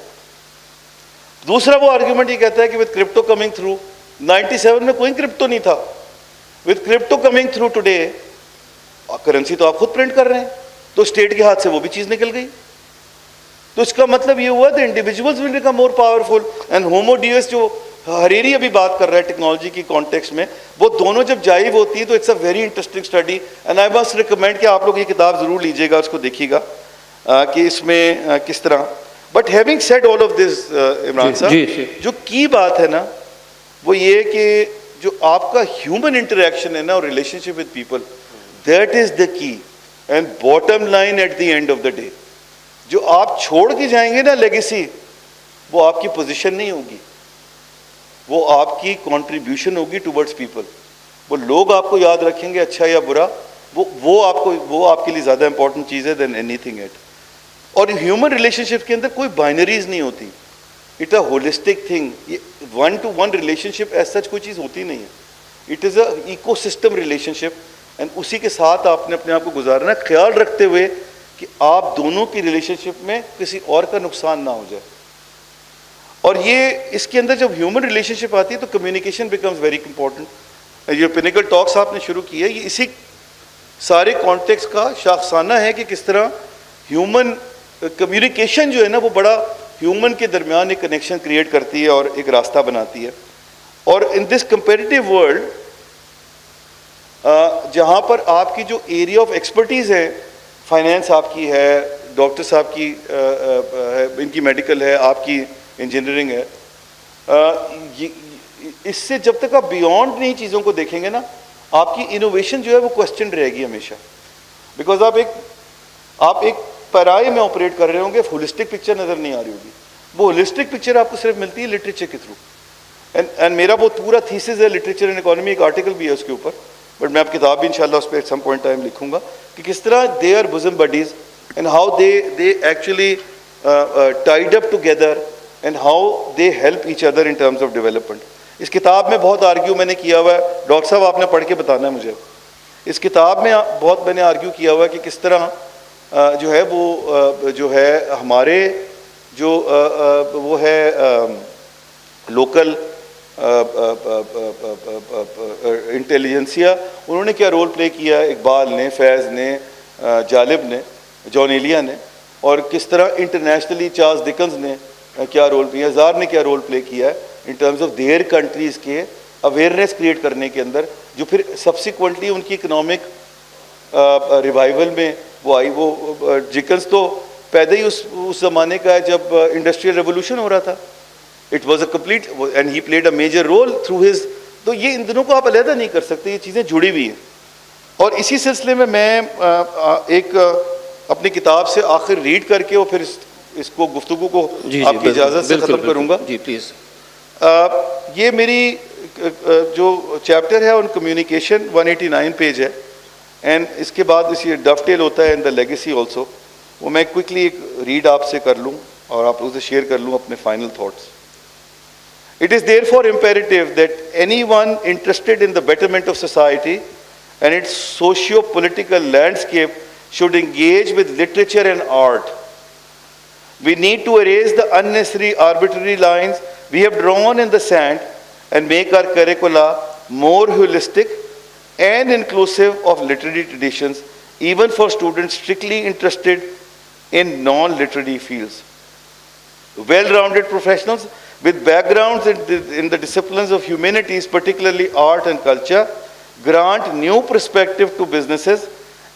دوسرا وہ آرگیومنٹ یہ کہتا ہے کہ وتھ کرپٹو کمنگ تھرو, 97 میں کوئی کرپٹو نہیں تھا, with crypto coming through today currency تو آپ خود پرنٹ کر رہے ہیں, تو اسٹیٹ کے ہاتھ سے وہ بھی چیز نکل گئی. تو اس کا مطلب یہ ہوا کہ individuals will become more powerful. And Homo Deus جو ہریری ابھی بات کر رہا ہے ٹیکنالوجی کی کانٹیکسٹ میں, وہ دونوں جب جائب ہوتی ہے تو it's a very interesting study. And I must recommend کہ آپ لوگ یہ کتاب ضرور لیجیے گا, اس کو دیکھیے گا کہ اس میں کس طرح. But having said all of this Imran صاحب, جو کی بات ہے نا وہ یہ کہ جو آپ کا ہیومن انٹریکشن ہے نا اور relationship with people, that is the key and bottom line at the end of the day. جو آپ چھوڑ کے جائیں گے نا لیگیسی, وہ آپ کی پوزیشن نہیں ہوگی, وہ آپ کی کنٹریبیوشن ہوگی ٹورڈز پیپل. وہ لوگ آپ کو یاد رکھیں گے اچھا یا برا, وہ آپ کے لیے زیادہ امپورٹنٹ چیز ہے دین اینی تھنگ ایٹ. اور ہیومن ریلیشن شپ کے اندر کوئی بائنریز نہیں ہوتی, اٹ اے ہولسٹک تھنگ. یہ 1-to-1 ریلیشن شپ ایز سچ کوئی چیز ہوتی نہیں ہے, it is a ecosystem relationship. اینڈ اسی کے ساتھ آپ نے اپنے آپ کو گزارنا, خیال رکھتے ہوئے کہ آپ دونوں کی ریلیشن شپ میں کسی اور کا نقصان نہ ہو جائے. اور یہ اس کے اندر جب ہیومن ریلیشن شپ آتی ہے تو کمیونیکیشن بیکمز ویری امپورٹنٹ. یہ پینیکل ٹاکس آپ نے شروع کی ہے, یہ اسی سارے کانٹیکس کا شاخسانہ ہے کہ کس طرح ہیومن کمیونیکیشن جو ہے نا وہ بڑا ہیومن کے درمیان ایک کنیکشن کریٹ کرتی ہے اور ایک راستہ بناتی ہے. اور ان دس کمپیریٹیو ورلڈ جہاں پر آپ کی جو ایریا آف ایکسپرٹیز ہے, فائنینس آپ کی ہے, ڈاکٹر صاحب کی ان کی میڈیکل ہے, آپ کی انجینئرنگ ہے, اس سے جب تک آپ بیونڈ نہیں چیزوں کو دیکھیں گے نا, آپ کی انوویشن جو ہے وہ کوسچن رہے گی ہمیشہ. بیکاز آپ ایک پیرائے میں آپریٹ کر رہے ہوں گے, ہولسٹک پکچر نظر نہیں آ رہی ہوگی. وہ ہولسٹک پکچر آپ کو صرف ملتی ہے لٹریچر کے تھرو. اینڈ میرا وہ پورا تھیسس ہے لٹریچر اینڈ اکانومی, ایک آرٹیکل بھی ہے اس کے اوپر, بٹ میں اب کتاب بھی انشاءاللہ اس پہ ایٹ سم پوائنٹ ٹائم لکھوں گا کہ کس طرح they are bosom buddies and how they actually tied up together and how they help each other in terms of development. اس کتاب میں بہت آرگیو میں نے کیا ہوا ہے, ڈاکٹر صاحب آپ نے پڑھ کے بتانا ہے مجھے. اس کتاب میں بہت میں نے آرگیو کیا ہوا ہے کہ کس طرح جو ہے وہ جو ہے ہمارے جو وہ ہے لوکل انٹیلیجنسیا, انہوں نے کیا رول پلے کیا, اقبال نے, فیض نے, جالب نے, جان ایلیا نے, اور کس طرح انٹرنیشنلی چارلز ڈکنز نے کیا رول پلے, ہزار نے کیا رول پلے کیا ہے in terms of their countries کے اویئرنیس کریٹ کرنے کے اندر, جو پھر سبسیکوینٹلی ان کی اکنامک ریوائول میں وہ آئی. وہ ڈکنز تو پیدا ہی اس زمانے کا ہے جب انڈسٹریل ریولوشن ہو رہا تھا. It was a complete and he played a major role through his. تو یہ ان دنوں کو آپ علیحدہ نہیں کر سکتے, یہ چیزیں جڑی ہوئی ہیں. اور اسی سلسلے میں ایک اپنی کتاب سے آخر ریڈ کر کے اور پھر اس کو گفتگو کو آپ کی اجازت سے ختم کروں گا. جی پلیز. یہ میری جو چیپٹر ہے آن کمیونیکیشن 189 پیج ہے, اینڈ اس کے بعد اس یہ ڈف ٹیل ہوتا ہے ان دا لیگیسی آلسو. وہ میں کوئکلی ایک ریڈ آپ سے کر لوں اور آپ اسے شیئر کر لوں اپنے final thoughts. It is therefore imperative that anyone interested in the betterment of society and its socio-political landscape should engage with literature and art. We need to erase the unnecessary arbitrary lines we have drawn in the sand and make our curricula more holistic and inclusive of literary traditions, even for students strictly interested in non-literary fields. Well-rounded professionals with backgrounds in the disciplines of humanities, particularly art and culture, grant new perspective to businesses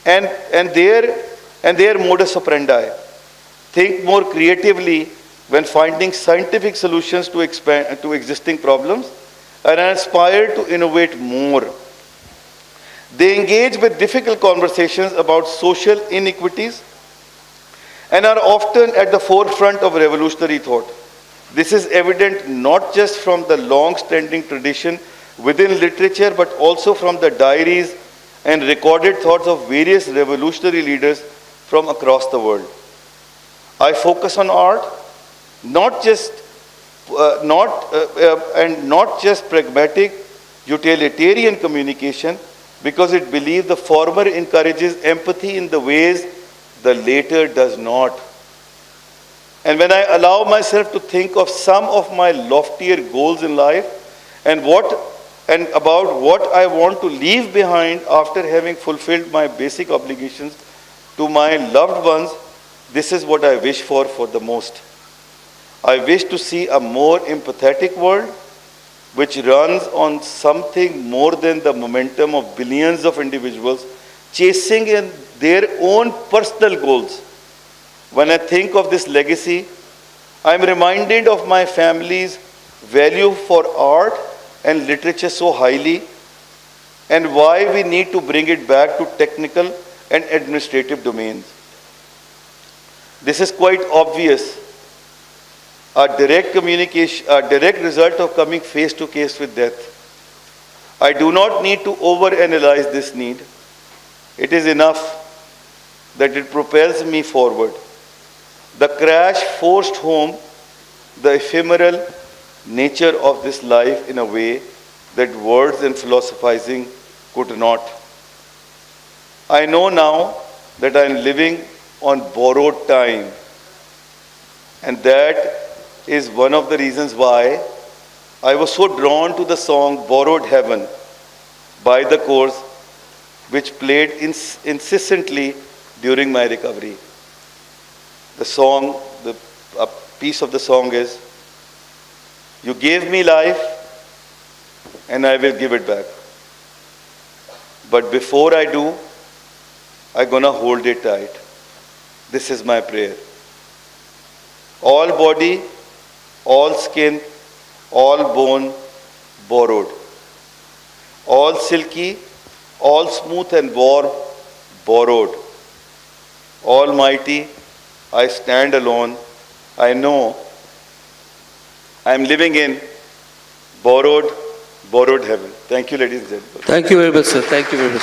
and their modus operandi. Think more creatively when finding scientific solutions to existing problems and are inspired to innovate more. They engage with difficult conversations about social inequities and are often at the forefront of revolutionary thought. This is evident not just from the long-standing tradition within literature, but also from the diaries and recorded thoughts of various revolutionary leaders from across the world. I focus on art, not just not just pragmatic, utilitarian communication, because it believes the former encourages empathy in the ways the later does not. And when I allow myself to think of some of my loftier goals in life and about what I want to leave behind after having fulfilled my basic obligations to my loved ones, this is what I wish for the most. I wish to see a more empathetic world which runs on something more than the momentum of billions of individuals chasing in their own personal goals. When I think of this legacy, I am reminded of my family's value for art and literature so highly, and why we need to bring it back to technical and administrative domains. This is quite obvious, a direct result of coming face to face with death. I do not need to overanalyze this need. It is enough that it propels me forward. The crash forced home the ephemeral nature of this life in a way that words and philosophizing could not. I know now that I am living on borrowed time, and that is one of the reasons why I was so drawn to the song Borrowed Heaven by The Course, which played incessantly during my recovery. A piece of the song is, "You gave me life and I will give it back. But before I do, I'm gonna hold it tight. This is my prayer. All body, all skin, all bone, borrowed. All silky, all smooth and warm, borrowed. Almighty, I stand alone. I know I'm living in borrowed heaven." Thank you, ladies and gentlemen. Thank you very much, sir. Thank you very much.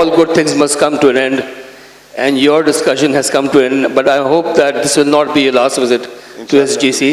all good things must come to an end, and your discussion has come to an end. But I hope that this will not be your last visit to SGC.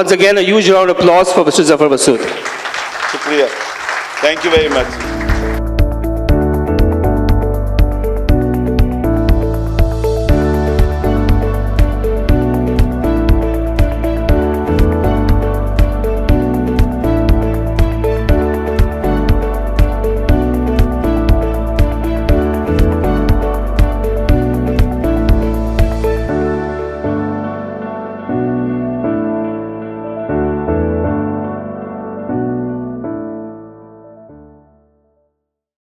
Once again, a huge round of applause for Mr. Zafar Masood. Shukriya. Thank you very much.